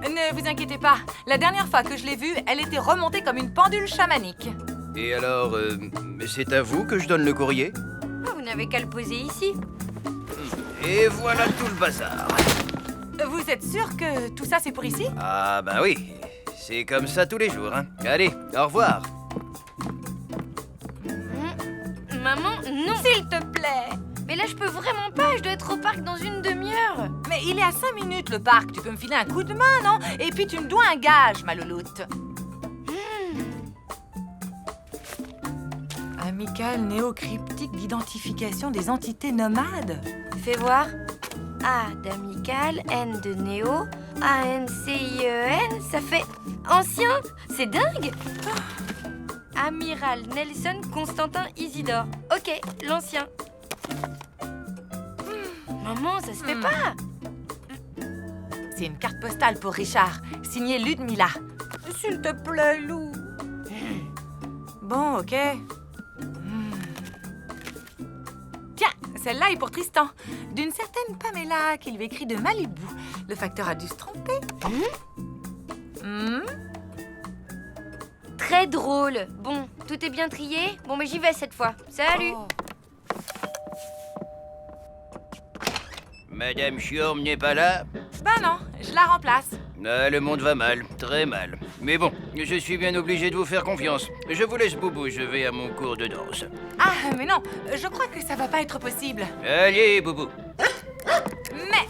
Ne vous inquiétez pas. La dernière fois que je l'ai vue, elle était remontée comme une pendule chamanique. Et alors, c'est à vous que je donne le courrier? Vous n'avez qu'à le poser ici. Et voilà tout le bazar. Vous êtes sûr que tout ça, c'est pour ici? Ah, bah oui. C'est comme ça tous les jours, hein. Allez, au revoir. Maman, non. S'il te plaît. Mais là, je peux vraiment pas. Je dois être au parc dans une demi-heure. Mais il est à 5 minutes, le parc. Tu peux me filer un coup de main, non? Et puis, tu me dois un gage, ma louloute. Amical néocryptique d'identification des entités nomades. Fais voir. A d'amical, N de néo, A-N-C-I-E-N, ça fait ancien. C'est dingue. Amiral Nelson Constantin Isidore. Ok, l'ancien. Maman, ça se fait pas. C'est une carte postale pour Richard, signée Ludmilla. S'il te plaît, Lou. Bon, ok. Tiens, celle-là est pour Tristan. D'une certaine Pamela qui lui écrit de Malibu. Le facteur a dû se tromper. Très drôle. Bon, tout est bien trié? Bon, mais j'y vais cette fois. Salut. Madame Chiourme n'est pas là? Ben non, je la remplace. Ah, le monde va mal, très mal. Mais bon, je suis bien obligé de vous faire confiance. Je vous laisse, Boubou, je vais à mon cours de danse. Ah, mais non, je crois que ça va pas être possible. Allez, Boubou. Mais...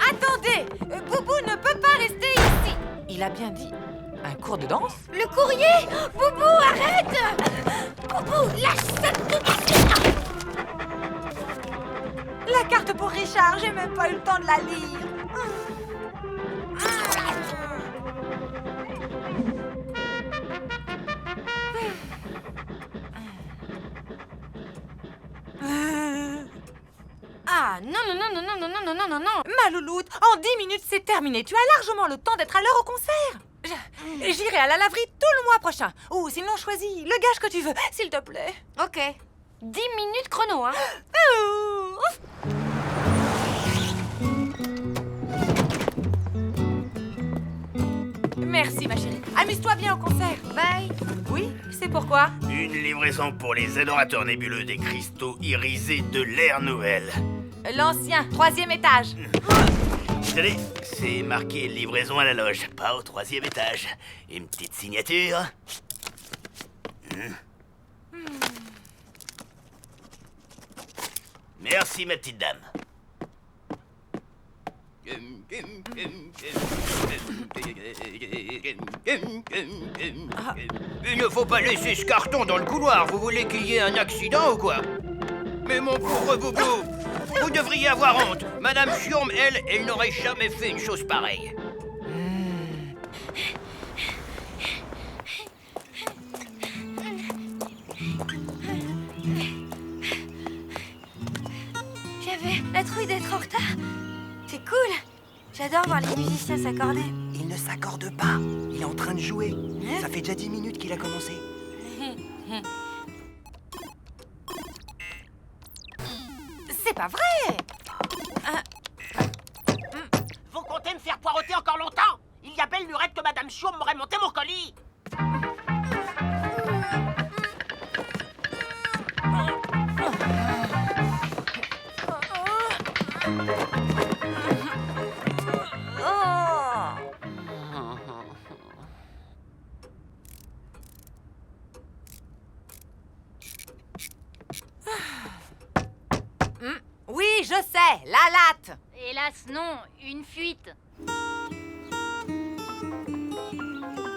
attendez, Boubou ne peut pas rester ici. Il a bien dit un cours de danse? Le courrier! Boubou, arrête! Boubou, lâche ça tout de suite! La carte pour Richard, j'ai même pas eu le temps de la lire. Ah, non, non, non, non, non, non, non, non, non, non, non. Ma louloute, en 10 minutes, c'est terminé. Tu as largement le temps d'être à l'heure au concert. J'irai à la laverie tout le mois prochain. Ou sinon, choisis le gage que tu veux, s'il te plaît. Ok. 10 minutes chrono, hein. Merci, ma chérie. Amuse-toi bien au concert. Bye. Oui, c'est pourquoi? Une livraison pour les adorateurs nébuleux des cristaux irisés de l'ère nouvelle. L'ancien, 3e étage. Désolé, c'est marqué livraison à la loge, pas au 3e étage. Une petite signature. Merci, ma petite dame. Il ne faut pas laisser ce carton dans le couloir. Vous voulez qu'il y ait un accident ou quoi? Mais mon pauvre boubou, vous devriez avoir honte. Madame Schurm, elle n'aurait jamais fait une chose pareille. J'avais la trouille d'être en retard. C'est cool. J'adore voir les musiciens s'accorder. Il ne s'accorde pas. Il est en train de jouer. Ça fait déjà 10 minutes qu'il a commencé. C'est pas vrai. Vous comptez me faire poireauter encore longtemps? Il y a belle lurette que Madame Schurm m'aurait monté mon colis. Oui, je sais, la latte. Hélas, non, une fuite.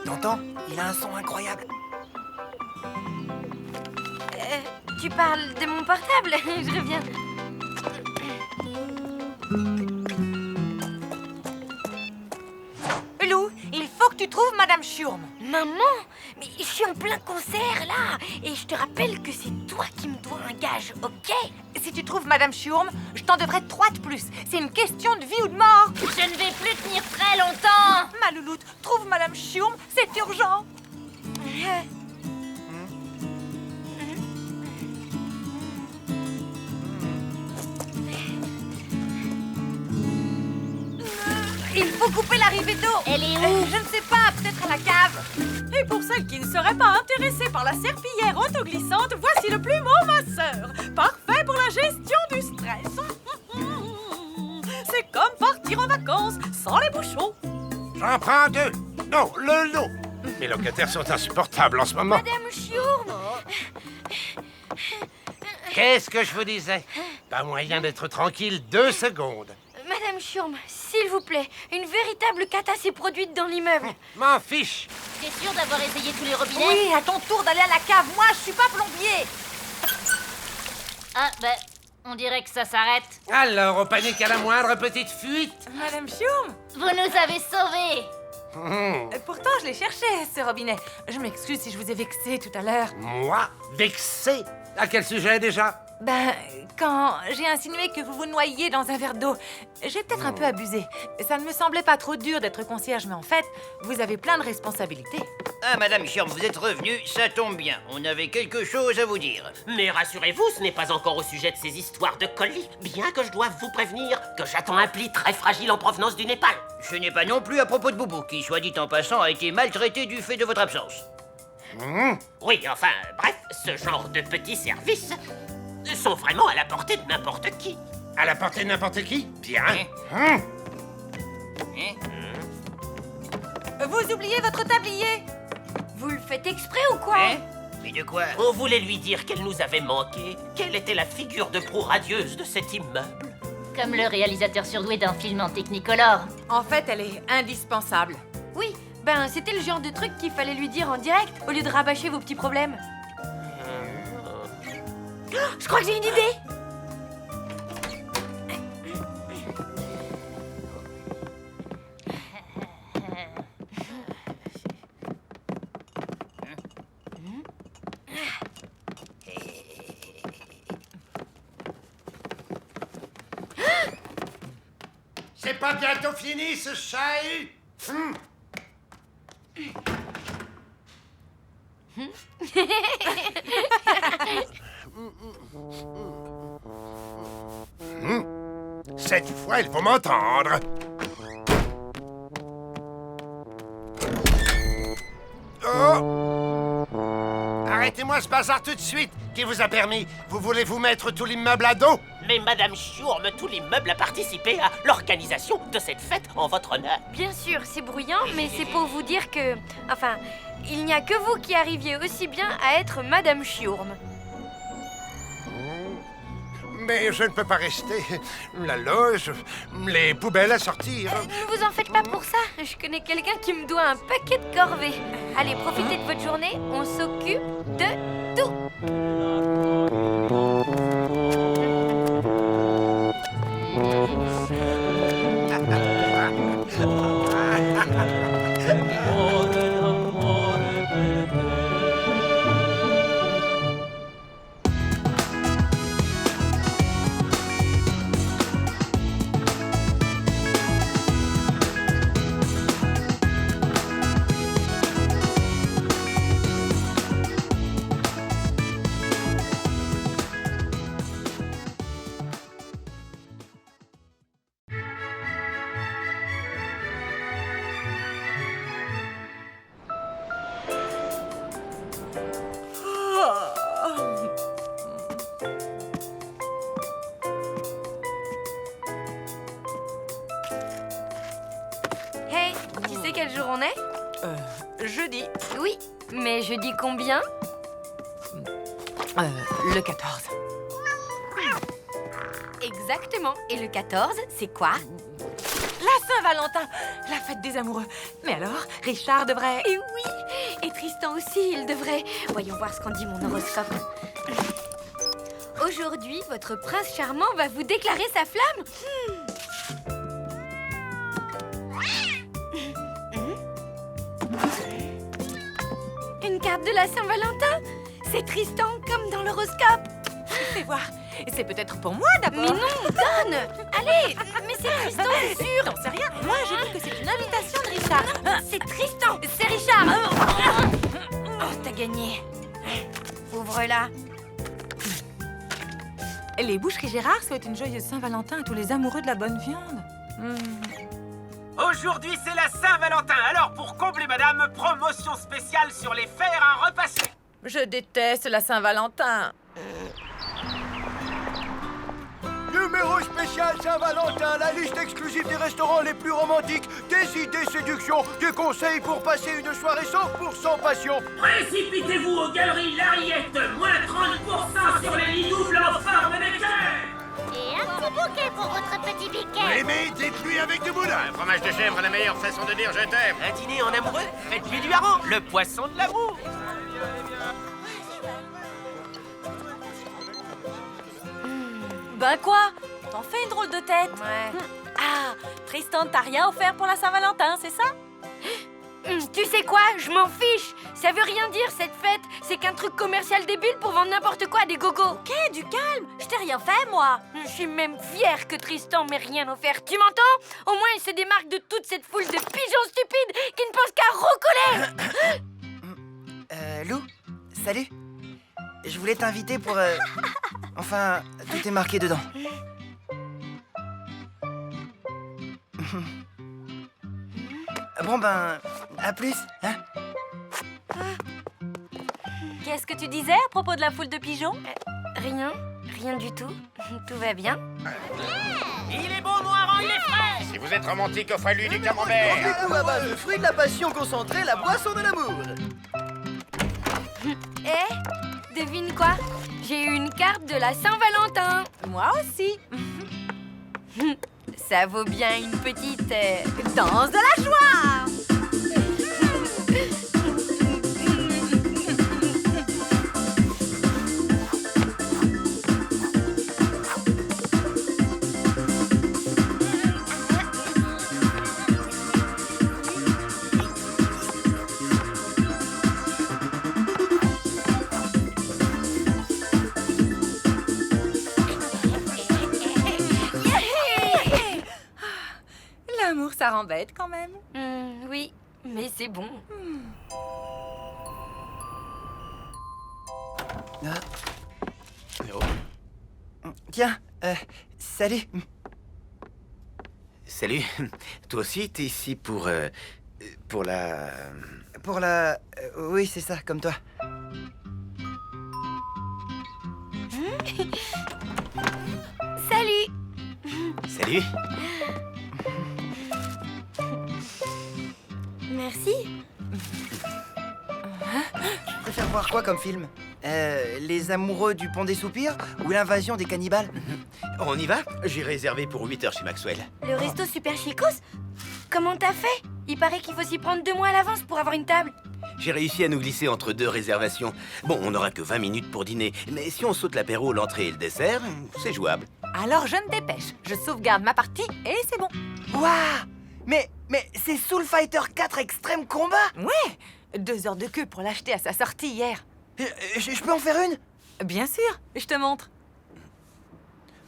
T'entends? Il a un son incroyable. Tu parles de mon portable. Je reviens. Lou, il faut que tu trouves Madame Schurm. Maman, mais je suis en plein concert là. Et je te rappelle que c'est toi qui me dois un gage, ok? Si tu trouves Madame Schurm, je t'en devrais 3 de plus. C'est une question de vie ou de mort. Je ne vais plus tenir très longtemps. Ma louloute, trouve Madame Schurm, c'est urgent. Il faut couper l'arrivée d'eau. Elle est où? Je ne sais pas, peut-être à la cave. Et pour celles qui ne seraient pas intéressées par la serpillière autoglissante, voici le plumeau masseur. Parfait pour la gestion du stress. C'est comme partir en vacances sans les bouchons. J'en prends 2. Non, le lot. Mes locataires sont insupportables en ce moment. Madame Schurm. Qu'est-ce que je vous disais? Pas moyen d'être tranquille 2 secondes. Madame Schurm, s'il vous plaît, une véritable cata s'est produite dans l'immeuble. M'en fiche. T'es sûr d'avoir essayé tous les robinets? Oui, à ton tour d'aller à la cave. Moi, je suis pas plombier. Ah, ben, on dirait que ça s'arrête. Alors, on panique à la moindre petite fuite. Madame Schurm. Vous nous avez sauvés. Pourtant, je l'ai cherché, ce robinet. Je m'excuse si je vous ai vexé tout à l'heure. Moi? Vexé? À quel sujet déjà? Ben, quand j'ai insinué que vous vous noyiez dans un verre d'eau, j'ai peut-être un peu abusé. Ça ne me semblait pas trop dur d'être concierge, mais en fait, vous avez plein de responsabilités. Ah, Madame Schurm, vous êtes revenue, ça tombe bien. On avait quelque chose à vous dire. Mais rassurez-vous, ce n'est pas encore au sujet de ces histoires de colis, bien que je doive vous prévenir que j'attends un pli très fragile en provenance du Népal. Ce n'est pas non plus à propos de Boubou, qui, soit dit en passant, a été maltraité du fait de votre absence. Oui, enfin, bref, ce genre de petits services sont vraiment à la portée de n'importe qui. À la portée de n'importe qui? Bien. Vous oubliez votre tablier. Vous le faites exprès ou quoi? Mais de quoi? On voulait lui dire qu'elle nous avait manqué, qu'elle était la figure de proue radieuse de cet immeuble. Comme le réalisateur surdoué d'un film en Technicolor. En fait, elle est indispensable. Oui, ben c'était le genre de truc qu'il fallait lui dire en direct, au lieu de rabâcher vos petits problèmes. Oh, je crois que j'ai une idée. C'est pas bientôt fini, ce chahut? Cette fois, il faut m'entendre. Oh! Arrêtez-moi ce bazar tout de suite. Qui vous a permis? Vous voulez vous mettre tout l'immeuble à dos? Mais Madame Chiourme, tout l'immeuble a participé à l'organisation de cette fête en votre honneur. Bien sûr, c'est bruyant, mais c'est pour vous dire que... Enfin, il n'y a que vous qui arriviez aussi bien à être Madame Chiourme. Mais je ne peux pas rester. La loge, les poubelles à sortir. Ne vous en faites pas pour ça. Je connais quelqu'un qui me doit un paquet de corvées. Allez, profitez de votre journée. On s'occupe de tout. Hey, tu sais quel jour on est? Jeudi. Oui, mais jeudi combien? Le 14. Exactement. Et le 14, c'est quoi? La Saint-Valentin, la fête des amoureux. Mais alors, Richard devrait... Et oui, et Tristan aussi, il devrait. Voyons voir ce qu'en dit mon horoscope. Aujourd'hui, votre prince charmant va vous déclarer sa flamme. Une carte de la Saint-Valentin? C'est Tristan, comme dans l'horoscope. Fais voir. C'est peut-être pour moi d'abord. Mais non, donne. Allez, mais c'est Tristan, c'est sûr. T'en sais rien. Moi, je dis que c'est une invitation de Richard. C'est Tristan, c'est Richard. Oh, t'as gagné. Ouvre-la. Les boucheries Gérard souhaitent une joyeuse Saint-Valentin à tous les amoureux de la bonne viande. Aujourd'hui, c'est la Saint-Valentin. Alors, pour combler madame, promotion spéciale sur les fers à repasser. Je déteste la Saint-Valentin. Numéro spécial Saint-Valentin, la liste exclusive des restaurants les plus romantiques, des idées séduction, des conseils pour passer une soirée 100% passion. Précipitez-vous aux galeries Lariette, moins 30% sur les lits doubles en forme de cœur. Et un petit bouquet pour votre petit biquet. Aimez des pluies avec du boudin. Un fromage de chèvre, la meilleure façon de dire je t'aime. Un dîner en amoureux? Faites-lui du hareng, le poisson de l'amour. Ben quoi? T'en fais une drôle de tête. Ouais. Ah, Tristan, t'as rien offert pour la Saint-Valentin, c'est ça? Tu sais quoi? Je m'en fiche. Ça veut rien dire, cette fête. C'est qu'un truc commercial débile pour vendre n'importe quoi à des gogos. Ok, du calme. Je t'ai rien fait, moi. Je suis même fière que Tristan m'ait rien offert. Tu m'entends? Au moins, il se démarque de toute cette foule de pigeons stupides qui ne pensent qu'à roucoler. Lou, salut. Je voulais t'inviter pour... Enfin, tout est marqué dedans. Bon ben, à plus, hein? Qu'est-ce que tu disais à propos de la foule de pigeons? Rien du tout. Tout va bien. Il est beau, mon hareng, il est frais. Si vous êtes romantique, offrez-lui du camembert. Du coup, à base de fruits de la passion concentrée, la boisson de l'amour. Devine quoi? J'ai eu une carte de la Saint-Valentin. Moi aussi. Ça vaut bien une petite... danse de la joie. L'amour, ça rend bête quand même. Oui, mais c'est bon. Tiens, salut. Salut. Toi aussi, t'es ici pour la... Pour la... oui, c'est ça, comme toi. Salut. Salut. Merci. Tu préfères voir quoi comme film? Les amoureux du pont des soupirs ou l'invasion des cannibales? On y va? J'ai réservé pour 8 heures chez Maxwell. Le resto Super Chicos? Comment t'as fait? Il paraît qu'il faut s'y prendre 2 mois à l'avance pour avoir une table. J'ai réussi à nous glisser entre 2 réservations. Bon, on n'aura que 20 minutes pour dîner, mais si on saute l'apéro, l'entrée et le dessert, c'est jouable. Alors je me dépêche. Je sauvegarde ma partie et c'est bon. Waouh! Mais c'est Soul Fighter 4 Extreme Combat? Ouais! 2 heures de queue pour l'acheter à sa sortie hier. Je peux en faire une? Bien sûr, je te montre.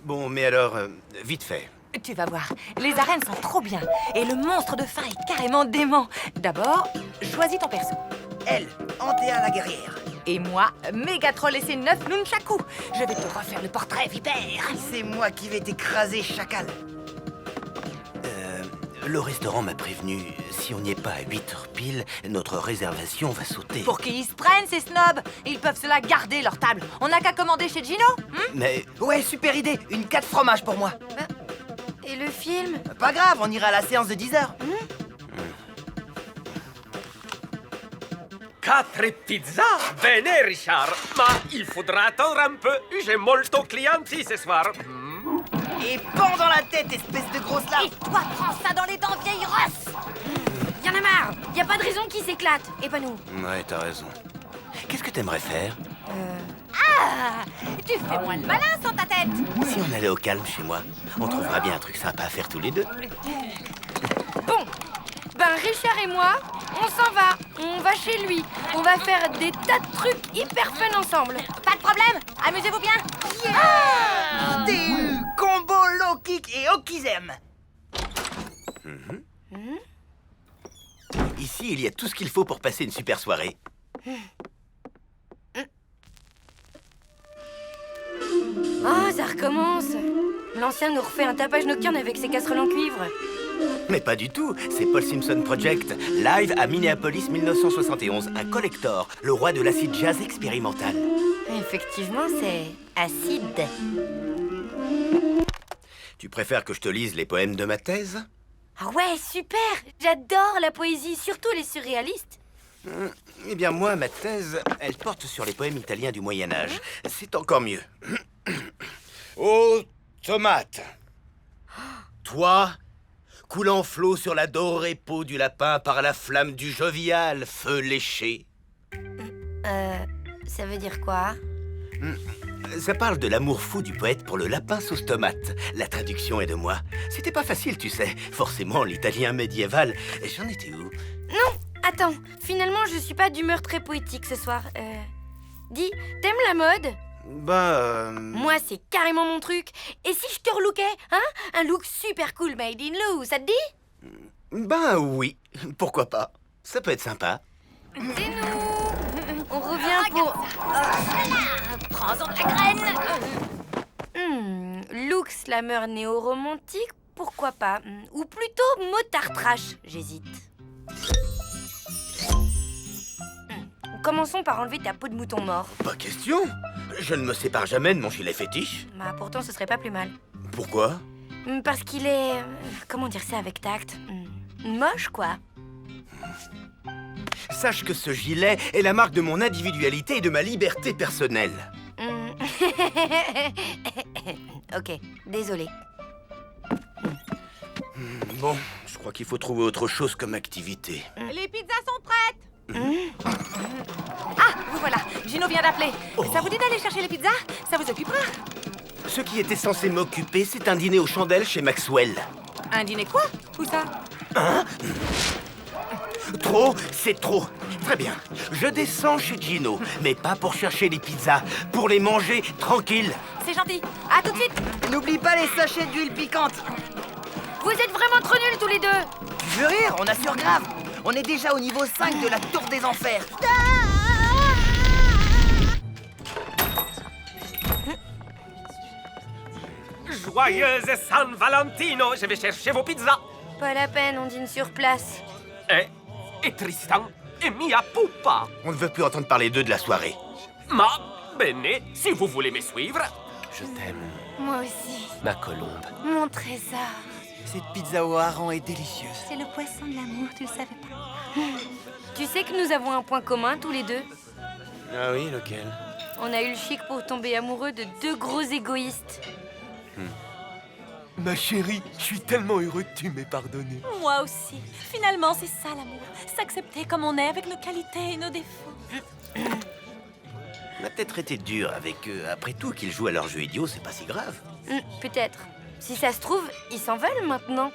Bon, mais alors, vite fait. Tu vas voir, les arènes sont trop bien. Et le monstre de fin est carrément dément. D'abord, choisis ton perso. Elle, Antea la guerrière. Et moi, Mégatroll et ses 9 nunchakus. Je vais te refaire le portrait vipère. C'est moi qui vais t'écraser, chacal. Le restaurant m'a prévenu, si on n'y est pas à 8 heures pile, notre réservation va sauter. Pour qu'ils se prennent, ces snobs. Ils peuvent se la garder, leur table. On n'a qu'à commander chez Gino. Mais... Ouais, super idée. Une 4 fromages pour moi. Et le film? Pas grave, on ira à la séance de 10 heures. 4 pizzas? Bene, Richard. Ma il faudra attendre un peu. J'ai molto clienti ce soir. Et pends dans la tête, espèce de grosse larve. Et toi, prends ça dans les dents, vieille rosse. Y'en a marre. Y a pas de raison qu'il s'éclate. Et pas nous. Ouais, t'as raison. Qu'est-ce que t'aimerais faire? Ah, tu fais moins le malin sans ta tête. Si on allait au calme chez moi, on trouvera bien un truc sympa à faire tous les deux. Bon, ben Richard et moi, on s'en va. On va chez lui. On va faire des tas de trucs hyper fun ensemble. Pas de problème, amusez-vous bien. TU, combo low kick et okizem. Ici, il y a tout ce qu'il faut pour passer une super soirée. Oh, ça recommence. L'ancien nous refait un tapage nocturne avec ses casseroles en cuivre. Mais pas du tout, c'est Paul Simpson Project, live à Minneapolis 1971, un collector, le roi de l'acid jazz expérimental. Effectivement, c'est acide. Tu préfères que je te lise les poèmes de ma thèse? Ah ouais, super. J'adore la poésie, surtout les surréalistes. Eh bien moi, ma thèse, elle porte sur les poèmes italiens du Moyen-Âge. C'est encore mieux. Ô tomate, toi, coulant flot sur la dorée peau du lapin par la flamme du jovial feu léché. Ça veut dire quoi? Ça parle de l'amour fou du poète pour le lapin sauce tomate. La traduction est de moi. C'était pas facile, tu sais. Forcément, l'italien médiéval. J'en étais où? Non, attends. Finalement, je suis pas d'humeur très poétique ce soir. Dis, t'aimes la mode? Moi, c'est carrément mon truc. Et si je te relookais, hein? Un look super cool made in Lou, ça te dit? Ben oui, pourquoi pas. Ça peut être sympa. C'est nous. On revient pour... Prends-en de la graine. Look slammer néo-romantique, pourquoi pas? Ou plutôt motard trash, j'hésite. Commençons par enlever ta peau de mouton mort. Pas question. Je ne me sépare jamais de mon gilet fétiche. Bah pourtant ce serait pas plus mal. Pourquoi? Parce qu'il est... comment dire ça avec tact? Moche, quoi. Sache que ce gilet est la marque de mon individualité et de ma liberté personnelle. Ok, désolé. Bon, je crois qu'il faut trouver autre chose comme activité. Les pizzas sont prêtes. Ah, vous voilà. Gino vient d'appeler. Ça vous dit d'aller chercher les pizzas? Ça vous occupera? Ce qui était censé m'occuper, c'est un dîner aux chandelles chez Maxwell. Un dîner quoi? Où ça? Hein? Trop, c'est trop. Très bien. Je descends chez Gino, mais pas pour chercher les pizzas, pour les manger tranquille. C'est gentil. À tout de suite. N'oublie pas les sachets d'huile piquante. Vous êtes vraiment trop nuls tous les deux. Tu veux rire? On assure grave. On est déjà au niveau 5 de la tour des enfers. Joyeuse San Valentino, je vais chercher vos pizzas. Pas la peine, on dîne sur place. Et Tristan et Mia Pupa. On ne veut plus entendre parler d'eux de la soirée. Ma bene, si vous voulez me suivre. Je t'aime, Moi aussi. ma colombe. Mon trésor. Cette pizza au hareng est délicieuse. C'est le poisson de l'amour, tu le savais pas? Tu sais que nous avons un point commun tous les deux. Ah oui, lequel? On a eu le chic pour tomber amoureux de deux gros égoïstes. Ma chérie, je suis tellement heureux que tu m'aies pardonné. Moi aussi. Finalement, c'est ça l'amour. S'accepter comme on est avec nos qualités et nos défauts. On a peut-être été dur avec eux. Après tout, qu'ils jouent à leur jeu idiot, c'est pas si grave. Peut-être. Si ça se trouve, ils s'en veulent maintenant.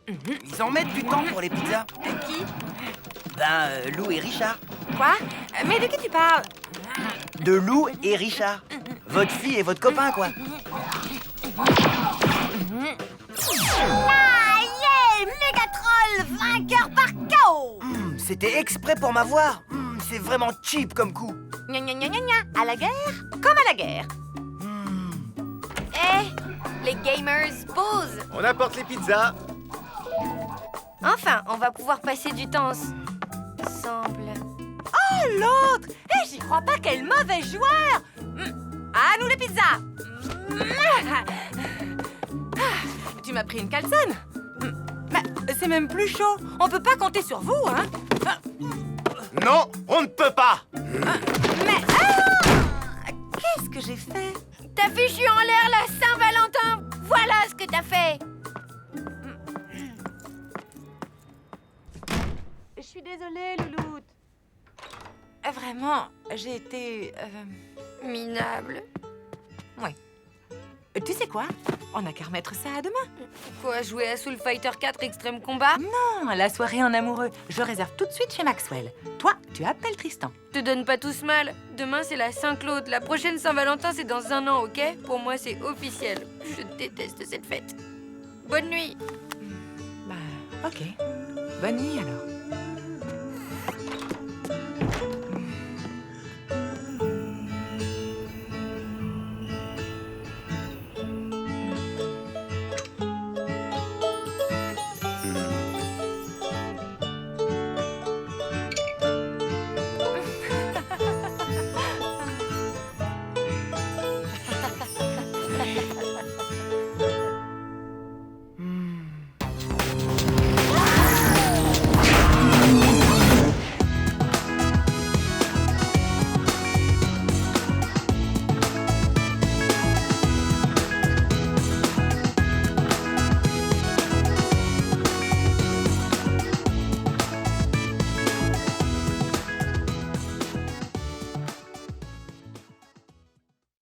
Ils en mettent du temps pour les pizzas. Qui? Lou et Richard. Quoi? Mais de qui tu parles? De Lou et Richard. Votre fille et votre copain, quoi. Ah, yeah! Mégatroll, vainqueur par KO! C'était exprès pour m'avoir. C'est vraiment cheap comme coup. Gna gna gna gna gna. À la guerre, comme à la guerre. Les gamers, pause. On apporte les pizzas. Enfin, on va pouvoir passer du temps ensemble. Oh, l'autre! J'y crois pas, quel mauvais joueur! À nous les pizzas! Tu m'as pris une calzone? Mais c'est même plus chaud. On peut pas compter sur vous, hein? Non, on ne peut pas. Mais... qu'est-ce que j'ai fait? T'as fichu en l'air la Saint-Valentin. Voilà ce que t'as fait. Je suis désolée, Louloute. Vraiment, j'ai été... minable. Ouais. Tu sais quoi? On n'a qu'à remettre ça à demain. Quoi, jouer à Soul Fighter 4 Extrême Combat? Non, la soirée en amoureux. Je réserve tout de suite chez Maxwell. Toi, tu appelles Tristan. Te donne pas tous mal. Demain, c'est la Saint-Claude. La prochaine Saint-Valentin, c'est dans un an, ok? Pour moi, c'est officiel. Je déteste cette fête. Bonne nuit. Ok. Bonne nuit, alors.